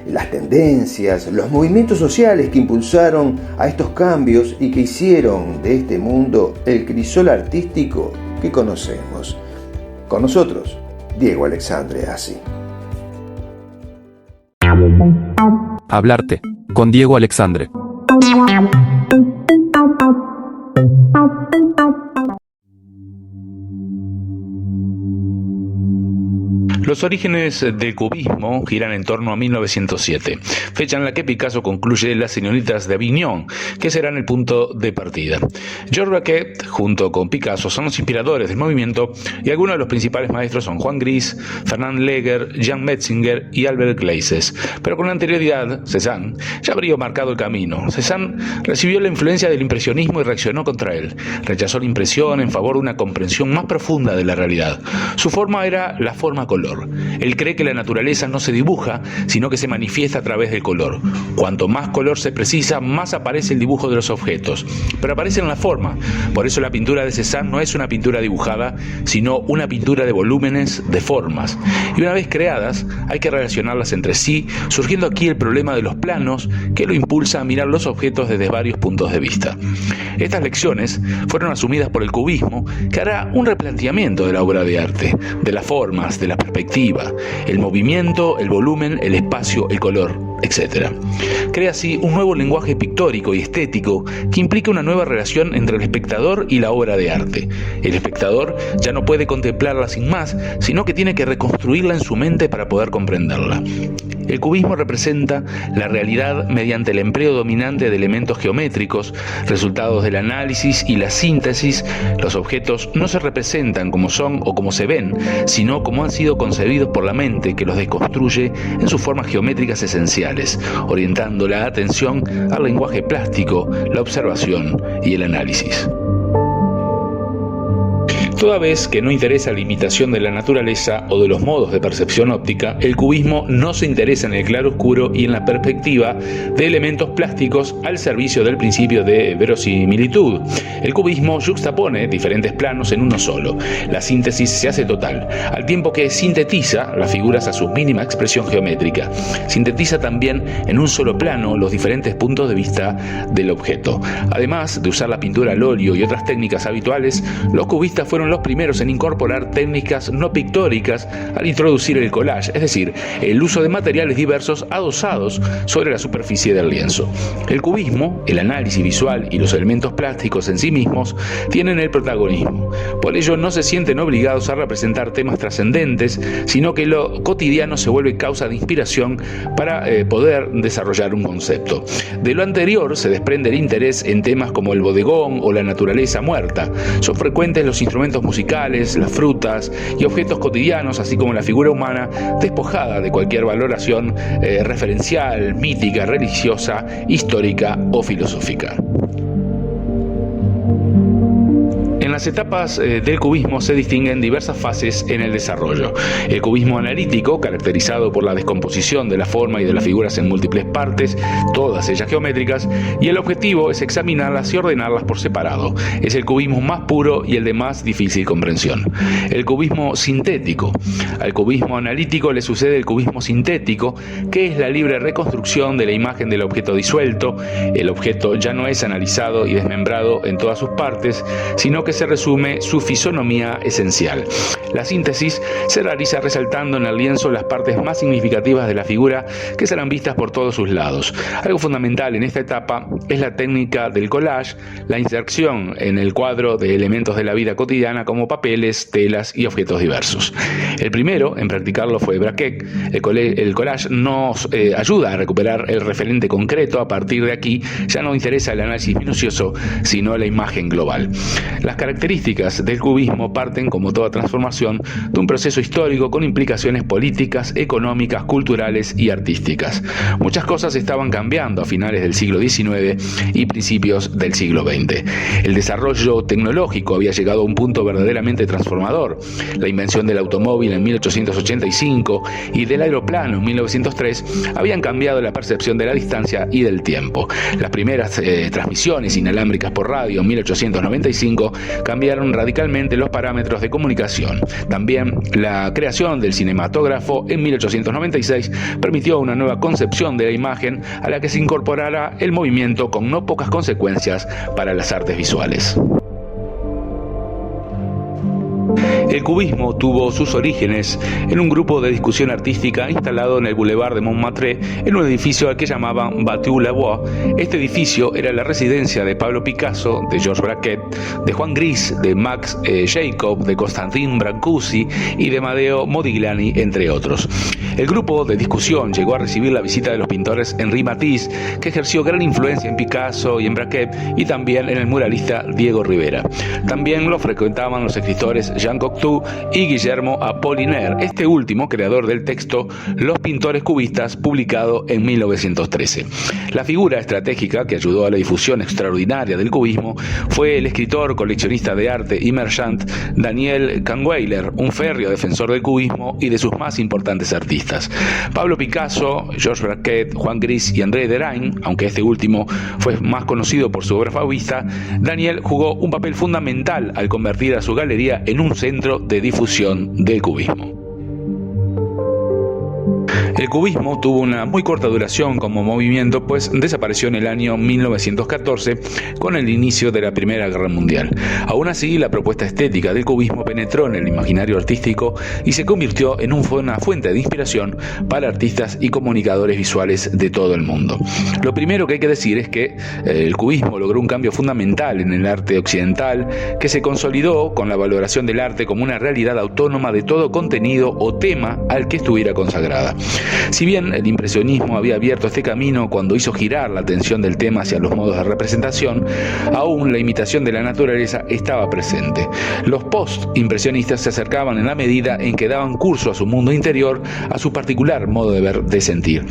las tendencias, los movimientos sociales que impulsaron a estos cambios y que hicieron de este mundo el crisol artístico que conocemos. Con nosotros, Diego Alexandre Así. Hablarte, con Diego Alexandre. Los orígenes del cubismo giran en torno a 1907, fecha en la que Picasso concluye Las señoritas de Avignon, que serán el punto de partida. Georges Braque, junto con Picasso, son los inspiradores del movimiento y algunos de los principales maestros son Juan Gris, Fernand Léger, Jean Metzinger y Albert Gleizes. Pero con anterioridad, Cézanne ya habría marcado el camino. Cézanne recibió la influencia del impresionismo y reaccionó contra él. Rechazó la impresión en favor de una comprensión más profunda de la realidad. Su forma era la forma color. Él cree que la naturaleza no se dibuja, sino que se manifiesta a través del color. Cuanto más color se precisa, más aparece el dibujo de los objetos, pero aparece en la forma. Por eso la pintura de Cézanne no es una pintura dibujada, sino una pintura de volúmenes, de formas. Y una vez creadas, hay que relacionarlas entre sí, surgiendo aquí el problema de los planos, que lo impulsa a mirar los objetos desde varios puntos de vista. Estas lecciones fueron asumidas por el cubismo, que hará un replanteamiento de la obra de arte, de las formas, de la perspectiva, el movimiento, el volumen, el espacio, el color, etc. Crea así un nuevo lenguaje pictórico y estético que implica una nueva relación entre el espectador y la obra de arte. El espectador ya no puede contemplarla sin más, sino que tiene que reconstruirla en su mente para poder comprenderla. El cubismo representa la realidad mediante el empleo dominante de elementos geométricos, resultados del análisis y la síntesis. Los objetos no se representan como son o como se ven, sino como han sido concebidos por la mente, que los desconstruye en sus formas geométricas esenciales, orientando la atención al lenguaje plástico, la observación y el análisis. Toda vez que no interesa la imitación de la naturaleza o de los modos de percepción óptica, el cubismo no se interesa en el claroscuro y en la perspectiva de elementos plásticos al servicio del principio de verosimilitud. El cubismo yuxtapone diferentes planos en uno solo. La síntesis se hace total, al tiempo que sintetiza las figuras a su mínima expresión geométrica. Sintetiza también en un solo plano los diferentes puntos de vista del objeto. Además de usar la pintura al óleo y otras técnicas habituales, los cubistas fueron los primeros en incorporar técnicas no pictóricas al introducir el collage, es decir, el uso de materiales diversos adosados sobre la superficie del lienzo. El cubismo, el análisis visual y los elementos plásticos en sí mismos tienen el protagonismo. Por ello no se sienten obligados a representar temas trascendentes, sino que lo cotidiano se vuelve causa de inspiración para poder desarrollar un concepto. De lo anterior se desprende el interés en temas como el bodegón o la naturaleza muerta. Son frecuentes los instrumentos musicales, las frutas y objetos cotidianos, así como la figura humana despojada de cualquier valoración referencial, mítica, religiosa, histórica o filosófica. En las etapas del cubismo se distinguen diversas fases en el desarrollo. El cubismo analítico, caracterizado por la descomposición de la forma y de las figuras en múltiples partes, todas ellas geométricas, y el objetivo es examinarlas y ordenarlas por separado. Es el cubismo más puro y el de más difícil comprensión. El cubismo sintético. Al cubismo analítico le sucede el cubismo sintético, que es la libre reconstrucción de la imagen del objeto disuelto. El objeto ya no es analizado y desmembrado en todas sus partes, sino que se resume su fisonomía esencial. La síntesis se realiza resaltando en el lienzo las partes más significativas de la figura, que serán vistas por todos sus lados. Algo fundamental en esta etapa es la técnica del collage, la inserción en el cuadro de elementos de la vida cotidiana como papeles, telas y objetos diversos. El primero en practicarlo fue Braque. El collage nos ayuda a recuperar el referente concreto. A partir de aquí ya no interesa el análisis minucioso, sino la imagen global. Las características del cubismo parten, como toda transformación, de un proceso histórico con implicaciones políticas, económicas, culturales y artísticas. Muchas cosas estaban cambiando a finales del siglo XIX y principios del siglo XX. El desarrollo tecnológico había llegado a un punto verdaderamente transformador. La invención del automóvil en 1885 y del aeroplano en 1903 habían cambiado la percepción de la distancia y del tiempo. Las primeras transmisiones inalámbricas por radio en 1895 cambiaron radicalmente los parámetros de comunicación. También la creación del cinematógrafo en 1896 permitió una nueva concepción de la imagen a la que se incorporara el movimiento con no pocas consecuencias para las artes visuales. El cubismo tuvo sus orígenes en un grupo de discusión artística instalado en el Boulevard de Montmartre, en un edificio al que llamaban Bâtiment-Labois. Este edificio era la residencia de Pablo Picasso, de Georges Braque, de Juan Gris, de Max Jacob, de Constantin Brancusi y de Amedeo Modigliani, entre otros. El grupo de discusión llegó a recibir la visita de los pintores Henri Matisse, que ejerció gran influencia en Picasso y en Braque, y también en el muralista Diego Rivera. También lo frecuentaban los escritores Jean Cocteau y Guillermo Apollinaire, este último creador del texto Los pintores cubistas, publicado en 1913. La figura estratégica que ayudó a la difusión extraordinaria del cubismo fue el escritor, coleccionista de arte y merchant Daniel Kahnweiler, un férreo defensor del cubismo y de sus más importantes artistas. Pablo Picasso, Georges Braque, Juan Gris y André Derain, aunque este último fue más conocido por su obra fauvista, Daniel jugó un papel fundamental al convertir a su galería en un centro de difusión del cubismo. El cubismo tuvo una muy corta duración como movimiento, pues desapareció en el año 1914 con el inicio de la Primera Guerra Mundial. Aún así, la propuesta estética del cubismo penetró en el imaginario artístico y se convirtió en una fuente de inspiración para artistas y comunicadores visuales de todo el mundo. Lo primero que hay que decir es que el cubismo logró un cambio fundamental en el arte occidental, que se consolidó con la valoración del arte como una realidad autónoma de todo contenido o tema al que estuviera consagrada. Si bien el impresionismo había abierto este camino cuando hizo girar la atención del tema hacia los modos de representación, aún la imitación de la naturaleza estaba presente. Los post-impresionistas se acercaban en la medida en que daban curso a su mundo interior, a su particular modo de ver, de sentir.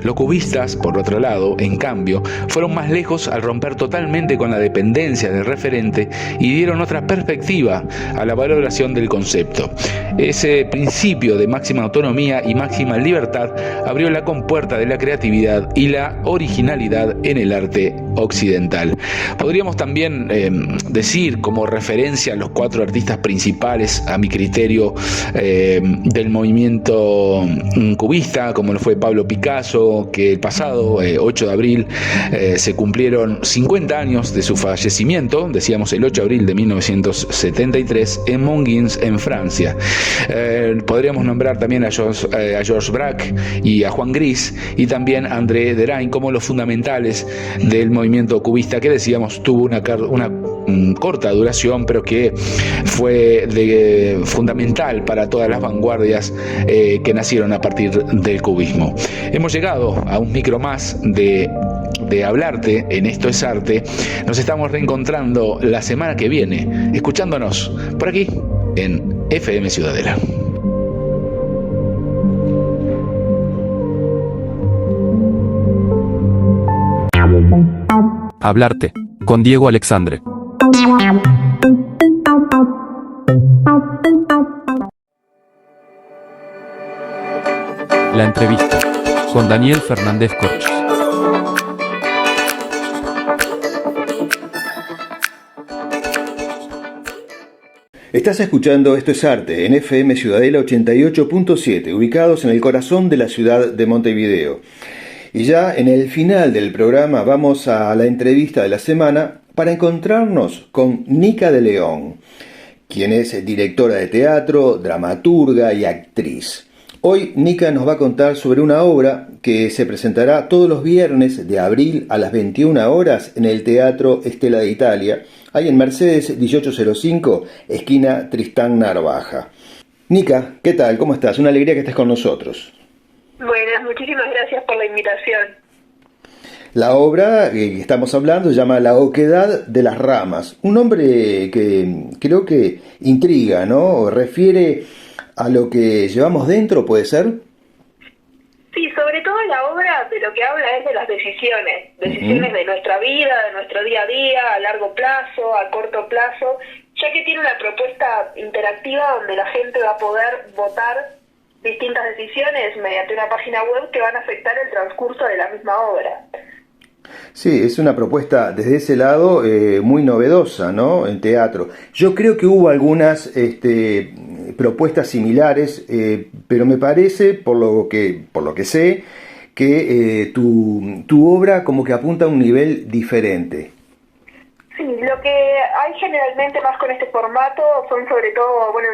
Los cubistas, por otro lado, en cambio, fueron más lejos al romper totalmente con la dependencia del referente y dieron otra perspectiva a la valoración del concepto. Ese principio de máxima autonomía y máxima libertad abrió la compuerta de la creatividad y la originalidad en el arte occidental. Podríamos también decir, como referencia a los 4 artistas principales, a mi criterio, del movimiento cubista, como lo fue Pablo Picasso, que el pasado 8 de abril se cumplieron 50 años de su fallecimiento, decíamos el 8 de abril de 1973, en Montgins, en Francia. Podríamos nombrar también a Georges Braque y a Juan Gris, y también a André Derain como los fundamentales del movimiento cubista, que decíamos tuvo una corta duración, pero que fue fundamental para todas las vanguardias que nacieron a partir del cubismo. Hemos llegado a un micro más de Hablarte en Esto es Arte. Nos estamos reencontrando la semana que viene, escuchándonos por aquí en FM Ciudadela. Hablarte, con Diego Alexandre. La entrevista, con Daniel Fernández Corch. Estás escuchando Esto es Arte en FM Ciudadela 88.7, ubicados en el corazón de la ciudad de Montevideo. Y ya en el final del programa vamos a la entrevista de la semana para encontrarnos con Nica de León, quien es directora de teatro, dramaturga y actriz. Hoy Nica nos va a contar sobre una obra que se presentará todos los viernes de abril a las 21 horas en el Teatro Estela de Italia, ahí en Mercedes 1805, esquina Tristán Narvaja. Nica, ¿qué tal? ¿Cómo estás? Una alegría que estés con nosotros. Buenas, muchísimas gracias por la invitación. La obra que estamos hablando se llama La Oquedad de las Ramas, un nombre que creo que intriga, ¿no? O refiere a lo que llevamos dentro, ¿puede ser? Sí, sobre todo la obra de lo que habla es de las decisiones de nuestra vida, de nuestro día a día, a largo plazo, a corto plazo, ya que tiene una propuesta interactiva donde la gente va a poder votar distintas decisiones mediante una página web que van a afectar el transcurso de la misma obra. Sí, es una propuesta desde ese lado muy novedosa, ¿no? En teatro. Yo creo que hubo algunas propuestas similares, pero me parece, por lo que sé, que tu obra como que apunta a un nivel diferente. Sí, lo que hay generalmente más con este formato son sobre todo, bueno,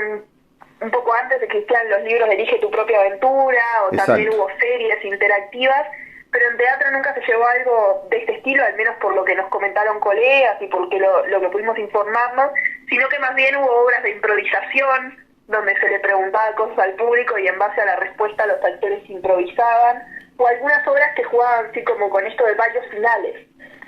un poco antes de que existieran los libros de Elige tu propia aventura, o Exacto. también hubo series interactivas, pero en teatro nunca se llevó algo de este estilo, al menos por lo que nos comentaron colegas y porque lo que pudimos informarnos, sino que más bien hubo obras de improvisación, donde se le preguntaba cosas al público y en base a la respuesta los actores improvisaban, o algunas obras que jugaban así como con esto de varios finales,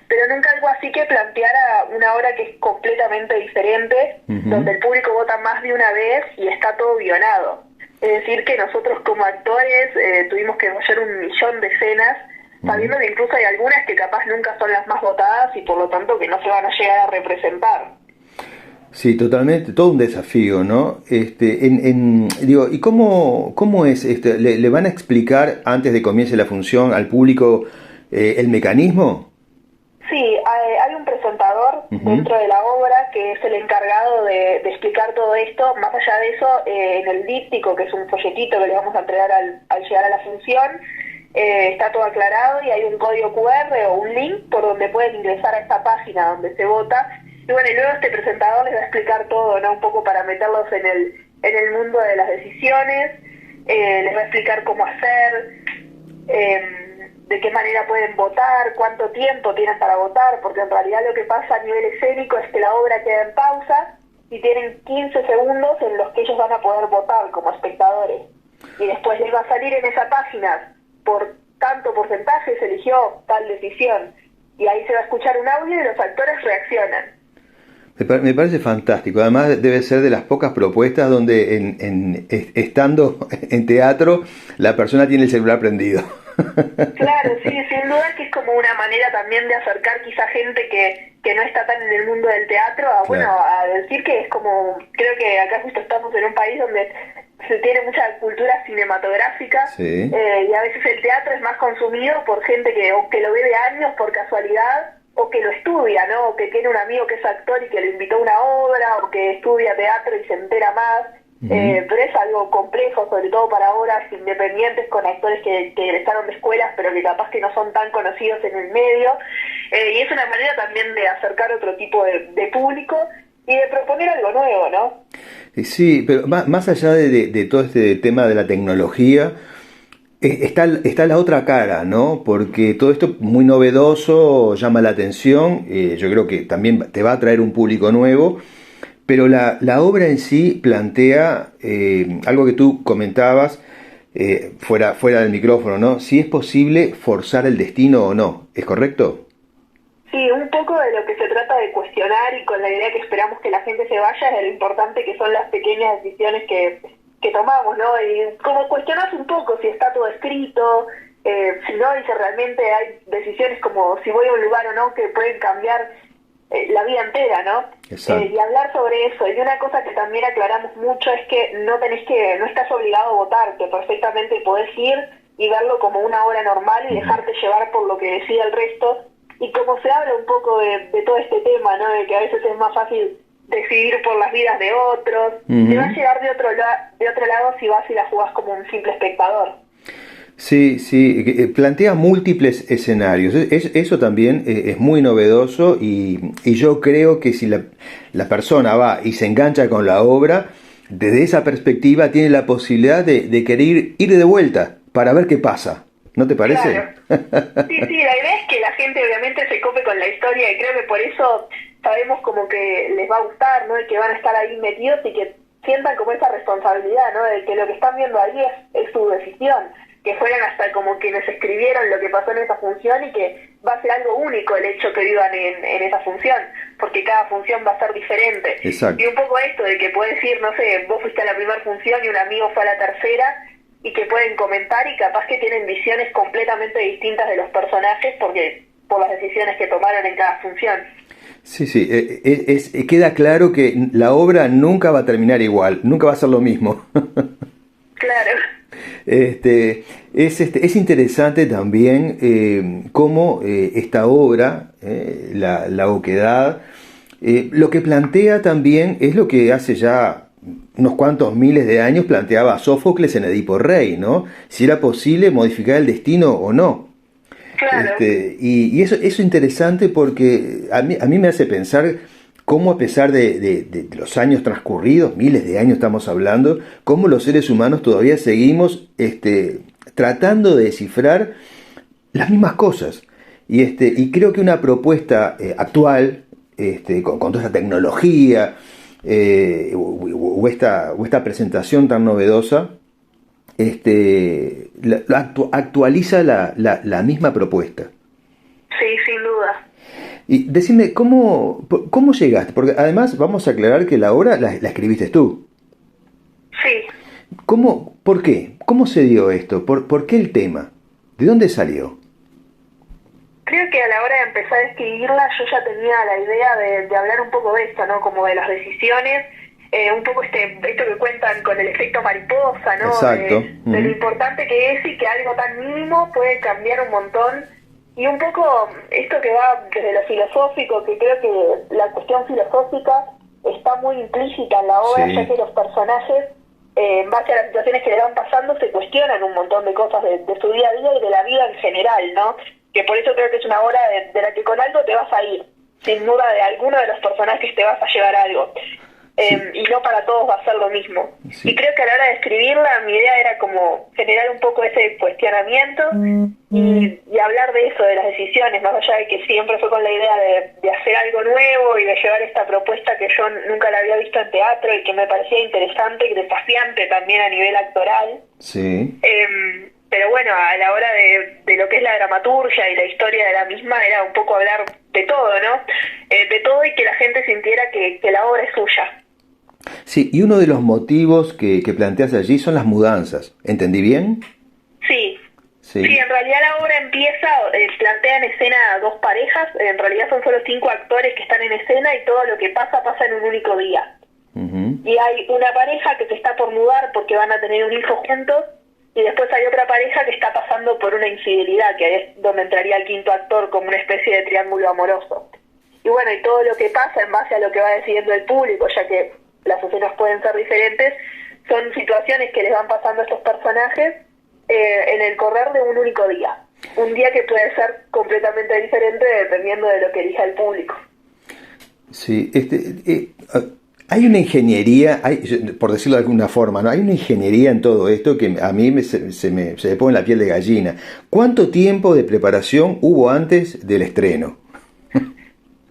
pero nunca algo así que planteara una obra que es completamente diferente, donde el público vota más de una vez y está todo guionado. Es decir, que nosotros como actores tuvimos que ensayar 1.000.000 de escenas, sabiendo que incluso hay algunas que capaz nunca son las más votadas y por lo tanto que no se van a llegar a representar. Sí, totalmente, todo un desafío, ¿no? Digo, ¿y cómo es? ¿Le van a explicar antes de que comience la función al público el mecanismo? Sí, hay un presentador dentro de la obra que es el encargado de explicar todo esto. Más allá de eso, en el díptico, que es un folletito que le vamos a entregar al llegar a la función, está todo aclarado y hay un código QR o un link por donde pueden ingresar a esta página donde se vota. Y bueno, y luego este presentador les va a explicar todo, ¿no? Un poco para meterlos en el mundo de las decisiones, les va a explicar cómo hacer, de qué manera pueden votar, cuánto tiempo tienen para votar, porque en realidad lo que pasa a nivel escénico es que la obra queda en pausa y tienen 15 segundos en los que ellos van a poder votar como espectadores. Y después les va a salir en esa página por tanto porcentaje se eligió tal decisión. Y ahí se va a escuchar un audio y los actores reaccionan. Me parece fantástico. Además debe ser de las pocas propuestas donde estando en teatro la persona tiene el celular prendido. Claro, sí, sin duda que es como una manera también de acercar quizá gente que no está tan en el mundo del teatro a, bueno, a decir que es como, creo que acá justo estamos en un país donde se tiene mucha cultura cinematográfica, Sí. Y a veces el teatro es más consumido por gente que lo ve de años por casualidad, o que lo estudia, ¿no? O que tiene un amigo que es actor y que le invitó a una obra, o que estudia teatro y se entera más. Pero es algo complejo, sobre todo para obras independientes con actores que egresaron de escuelas pero que capaz que no son tan conocidos en el medio, y es una manera también de acercar otro tipo de público y de proponer algo nuevo, ¿no? Sí, pero más allá de todo este tema de la tecnología, está la otra cara, ¿no? Porque todo esto muy novedoso, llama la atención, yo creo que también te va a atraer un público nuevo. Pero la obra en sí plantea algo que tú comentabas fuera del micrófono, ¿no? Si es posible forzar el destino o no, ¿es correcto? Sí, un poco de lo que se trata de cuestionar y con la idea que esperamos que la gente se vaya es de lo importante que son las pequeñas decisiones que tomamos, ¿no? Y como cuestionas un poco si está todo escrito, si no, y si realmente hay decisiones como si voy a un lugar o no que pueden cambiar la vida entera, ¿no? Y hablar sobre eso. Y una cosa que también aclaramos mucho es que no estás obligado a votar, que perfectamente podés ir y verlo como una hora normal y dejarte llevar por lo que decida el resto. Y como se habla un poco de todo este tema, ¿no? De que a veces es más fácil decidir por las vidas de otros, te va a llegar de otro lado si vas y la jugás como un simple espectador. Sí, plantea múltiples escenarios. Eso también es muy novedoso y yo creo que si la persona va y se engancha con la obra, desde esa perspectiva tiene la posibilidad de querer ir de vuelta para ver qué pasa. ¿No te parece? Claro. Sí, la idea es que la gente obviamente se cope con la historia y creo que por eso sabemos como que les va a gustar, ¿no? Y que van a estar ahí metidos y que sientan como esa responsabilidad, ¿no? De que lo que están viendo ahí es su decisión, que fueron hasta como quienes escribieron lo que pasó en esa función y que va a ser algo único el hecho que vivan en esa función, porque cada función va a ser diferente. Exacto. Y un poco esto de que puedes ir, no sé, vos fuiste a la primera función y un amigo fue a la tercera, y que pueden comentar y capaz que tienen visiones completamente distintas de los personajes por las decisiones que tomaron en cada función. Sí, sí, queda claro que la obra nunca va a terminar igual, nunca va a ser lo mismo. Claro. Es interesante también cómo esta obra, la Oquedad, lo que plantea también es lo que hace ya unos cuantos miles de años planteaba Sófocles en Edipo Rey, ¿no? Si era posible modificar el destino o no. Claro. Y eso es interesante porque a mí me hace pensar cómo, a pesar de los años transcurridos, miles de años estamos hablando, cómo los seres humanos todavía seguimos tratando de descifrar las mismas cosas. Y creo que una propuesta actual, con toda esta tecnología, o esta presentación tan novedosa, actualiza la misma propuesta. Sí, sin duda. Y decime, ¿cómo llegaste? Porque además vamos a aclarar que la obra la escribiste tú. Sí. ¿Por qué? ¿Cómo se dio esto? ¿Por qué el tema? ¿De dónde salió? Creo que a la hora de empezar a escribirla yo ya tenía la idea de hablar un poco de esto, ¿no? Como de las decisiones, un poco esto que cuentan con el efecto mariposa, ¿no? Exacto. De lo importante que es y que algo tan mínimo puede cambiar un montón. Y un poco esto que va desde lo filosófico, que creo que la cuestión filosófica está muy implícita en la obra, Sí. ya que los personajes, en base a las situaciones que le van pasando, se cuestionan un montón de cosas de su día a día y de la vida en general, ¿no? Que por eso creo que es una obra de la que con algo te vas a ir. Sin duda de alguno de los personajes te vas a llevar algo. Sí. Y no para todos va a ser lo mismo. Sí. Y creo que a la hora de escribirla mi idea era como generar un poco ese cuestionamiento y hablar de eso, de las decisiones, más allá de que siempre fue con la idea de hacer algo nuevo y de llevar esta propuesta que yo nunca la había visto en teatro y que me parecía interesante y desafiante también a nivel actoral. Sí. Pero bueno, a la hora de lo que es la dramaturgia y la historia de la misma era un poco hablar de todo, ¿no? De todo y que la gente sintiera que la obra es suya. Sí, y uno de los motivos que planteas allí son las mudanzas. ¿Entendí bien? Sí. Sí. Sí, en realidad la obra empieza, plantea en escena dos parejas, en realidad son solo 5 actores que están en escena y todo lo que pasa en un único día. Uh-huh. Y hay una pareja que se está por mudar porque van a tener un hijo juntos, y después hay otra pareja que está pasando por una infidelidad, que es donde entraría el quinto actor como una especie de triángulo amoroso. Y bueno, y todo lo que pasa en base a lo que va decidiendo el público, ya que las escenas pueden ser diferentes, son situaciones que les van pasando a estos personajes en el correr de un único día. Un día que puede ser completamente diferente dependiendo de lo que elija el público. Sí, hay una ingeniería, por decirlo de alguna forma, ¿no? Hay una ingeniería en todo esto que a mí se me pone la piel de gallina. ¿Cuánto tiempo de preparación hubo antes del estreno?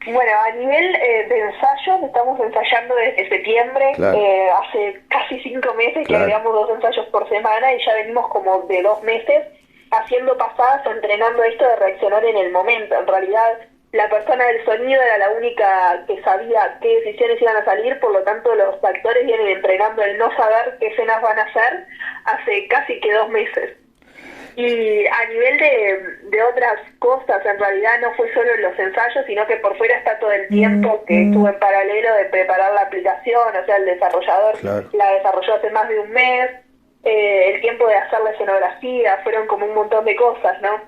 Bueno, a nivel de ensayos, estamos ensayando desde septiembre, Claro. Hace casi 5 meses que Claro. agregamos 2 ensayos por semana y ya venimos como de 2 meses haciendo pasadas, entrenando esto de reaccionar en el momento. En realidad, la persona del sonido era la única que sabía qué decisiones iban a salir, por lo tanto los actores vienen entrenando el no saber qué escenas van a hacer hace casi que 2 meses. Y a nivel de otras cosas, en realidad no fue solo en los ensayos, sino que por fuera está todo el tiempo que estuvo en paralelo de preparar la aplicación, o sea, el desarrollador Claro. la desarrolló hace más de un mes, el tiempo de hacer la escenografía, fueron como un montón de cosas, ¿no?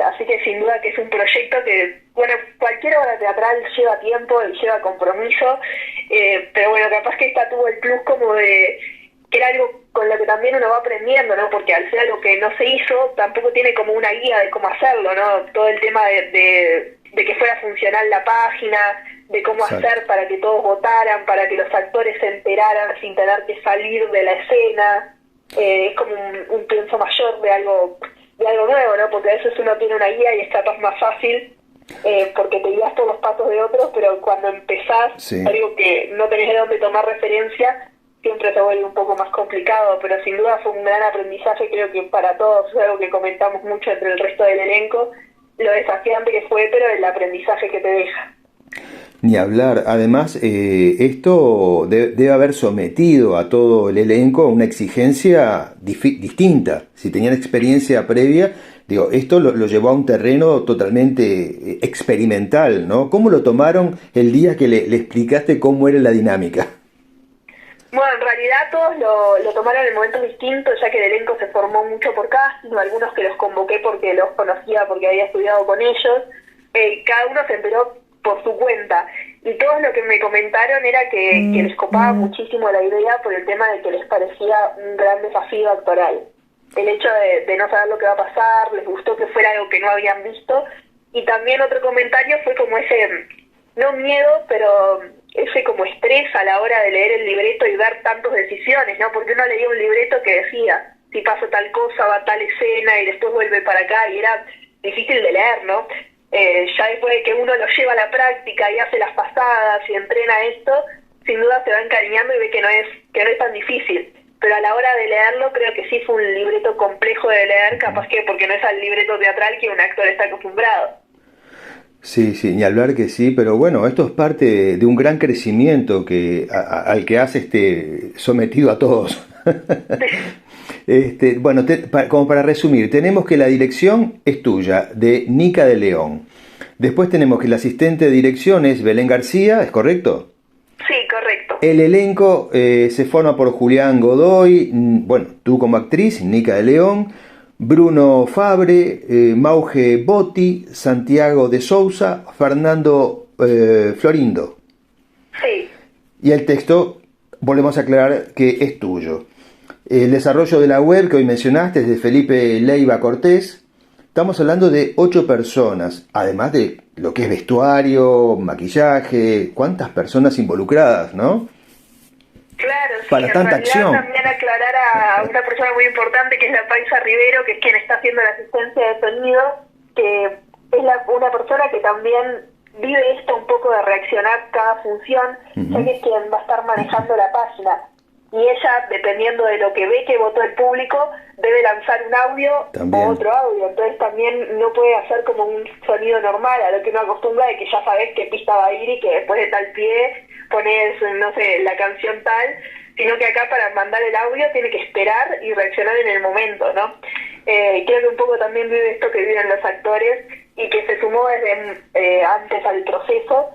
Así que sin duda que es un proyecto que, bueno, cualquier obra teatral lleva tiempo y lleva compromiso, pero bueno, capaz que esta tuvo el plus como de que era algo con lo que también uno va aprendiendo, ¿no? Porque al ser algo que no se hizo, tampoco tiene como una guía de cómo hacerlo, ¿no? Todo el tema de que fuera funcional la página, de cómo Exacto. hacer para que todos votaran, para que los actores se enteraran sin tener que salir de la escena. Es como un pienso mayor de algo nuevo, ¿no? Porque a veces uno tiene una guía y es capaz más fácil porque te guías por los pasos de otros, pero cuando empezás Sí. algo que no tenés de dónde tomar referencia, siempre se vuelve un poco más complicado, pero sin duda fue un gran aprendizaje, creo que para todos, es algo que comentamos mucho entre el resto del elenco, lo desafiante que fue, pero el aprendizaje que te deja. Ni hablar. Además, esto debe haber sometido a todo el elenco a una exigencia distinta. Si tenían experiencia previa, digo, esto lo llevó a un terreno totalmente experimental, ¿no? ¿Cómo lo tomaron el día que le explicaste cómo era la dinámica? Bueno, en realidad todos lo tomaron en momentos distintos, ya que el elenco se formó mucho por casting, algunos que los convoqué porque los conocía, porque había estudiado con ellos. Cada uno se enteró por su cuenta, y todos lo que me comentaron era que les copaba muchísimo la idea por el tema de que les parecía un gran desafío actoral. El hecho de no saber lo que va a pasar, les gustó que fuera algo que no habían visto, y también otro comentario fue como ese, no miedo, pero ese como estrés a la hora de leer el libreto y ver tantas decisiones, ¿no? Porque uno leía un libreto que decía, si pasa tal cosa, va tal escena, y después vuelve para acá, y era difícil de leer, ¿no? Ya después de que uno lo lleva a la práctica y hace las pasadas y entrena esto, sin duda se va encariñando y ve que no es tan difícil. Pero a la hora de leerlo creo que sí fue un libreto complejo de leer, capaz que porque no es al libreto teatral que un actor está acostumbrado. Sí, ni hablar que sí, pero bueno, esto es parte de un gran crecimiento al que has sometido a todos. Bueno, como para resumir, tenemos que la dirección es tuya, de Nica de León. Después tenemos que el asistente de dirección es Belén García, ¿es correcto? Sí, correcto. El elenco se forma por Julián Godoy, bueno, tú como actriz, Nica de León, Bruno Fabre, Mauge Botti, Santiago de Sousa, Fernando Florindo. Sí. Y el texto, volvemos a aclarar que es tuyo. El desarrollo de la web que hoy mencionaste es de Felipe Leiva Cortés. Estamos hablando de 8 personas, además de lo que es vestuario, maquillaje, cuántas personas involucradas, ¿no? Claro, sí, para tanta acción. También aclarar a una persona muy importante que es la Paisa Rivero, que es quien está haciendo la asistencia de sonido, que es una persona que también vive esto un poco de reaccionar cada función, ya que es quien va a estar manejando la página. Y ella, dependiendo de lo que ve que votó el público, debe lanzar un audio también. O otro audio. Entonces también no puede hacer como un sonido normal, a lo que uno acostumbra de que ya sabes qué pista va a ir y que después de tal pie pones, no sé, la canción tal, sino que acá para mandar el audio tiene que esperar y reaccionar en el momento, ¿no? Creo que un poco también vive esto que viven los actores y que se sumó desde antes al proceso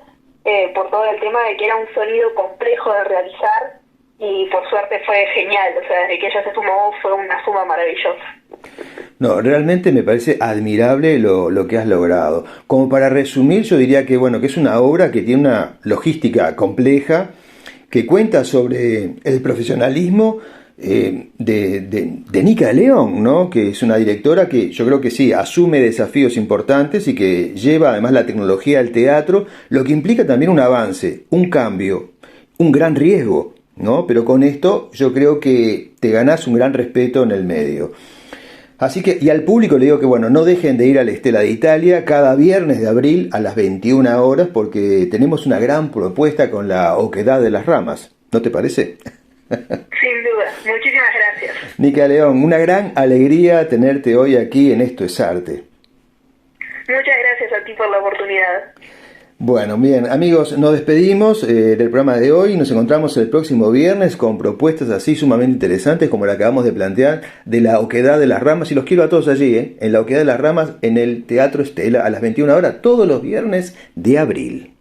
por todo el tema de que era un sonido complejo de realizar. Y por suerte fue genial, o sea, desde que ella se sumó fue una suma maravillosa. No, realmente me parece admirable lo que has logrado. Como para resumir, yo diría que bueno, que es una obra que tiene una logística compleja, que cuenta sobre el profesionalismo de Nica de León, ¿no? Que es una directora que yo creo que sí, asume desafíos importantes y que lleva además la tecnología al teatro, lo que implica también un avance, un cambio, un gran riesgo, ¿no? Pero con esto yo creo que te ganás un gran respeto en el medio. Así que, y al público le digo que bueno, no dejen de ir a la Estela de Italia cada viernes de abril a las 21 horas porque tenemos una gran propuesta con la Oquedad de las Ramas. ¿No te parece? Sin duda, muchísimas gracias. Nica León, una gran alegría tenerte hoy aquí en Esto es Arte. Muchas gracias a ti por la oportunidad. Bueno, bien, amigos, nos despedimos del programa de hoy. Nos encontramos el próximo viernes con propuestas así sumamente interesantes como la que acabamos de plantear de la Oquedad de las Ramas. Y los quiero a todos allí, en la Oquedad de las Ramas, en el Teatro Estela, a las 21 horas, todos los viernes de abril.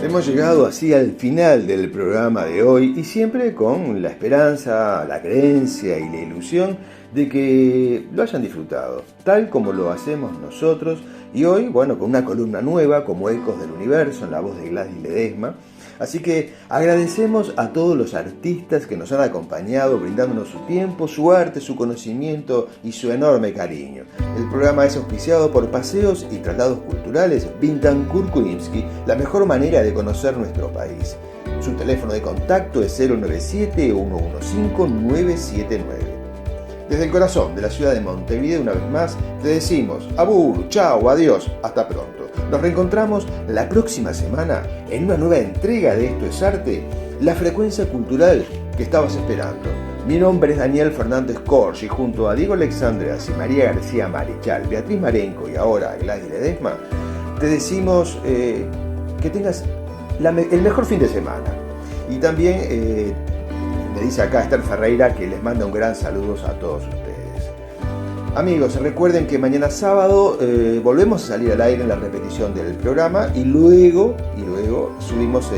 Hemos llegado así al final del programa de hoy y siempre con la esperanza, la creencia y la ilusión de que lo hayan disfrutado, tal como lo hacemos nosotros, y hoy, bueno, con una columna nueva como Ecos del Universo, en la voz de Gladys Ledesma. Así que agradecemos a todos los artistas que nos han acompañado, brindándonos su tiempo, su arte, su conocimiento y su enorme cariño. El programa es auspiciado por Paseos y Traslados Culturales Bintancourt Kurimsky, la mejor manera de conocer nuestro país. Su teléfono de contacto es 097-115-979. Desde el corazón de la ciudad de Montevideo, una vez más, te decimos abur, chao, adiós, hasta pronto. Nos reencontramos la próxima semana en una nueva entrega de Esto es Arte, la frecuencia cultural que estabas esperando. Mi nombre es Daniel Fernández Corch y junto a Diego Alexandre y María García Marichal, Beatriz Marenco y ahora Gladys Ledesma, te decimos que tengas el mejor fin de semana. Y también me dice acá Esther Ferreira que les manda un gran saludo a todos ustedes. Amigos, recuerden que mañana sábado volvemos a salir al aire en la repetición del programa y luego subimos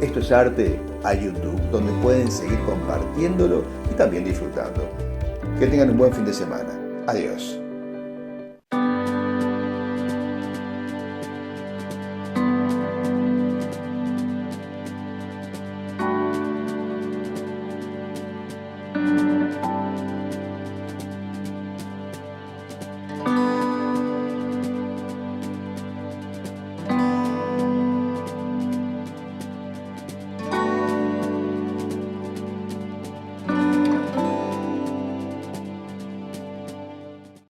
Esto es Arte a YouTube, donde pueden seguir compartiéndolo y también disfrutando. Que tengan un buen fin de semana. Adiós.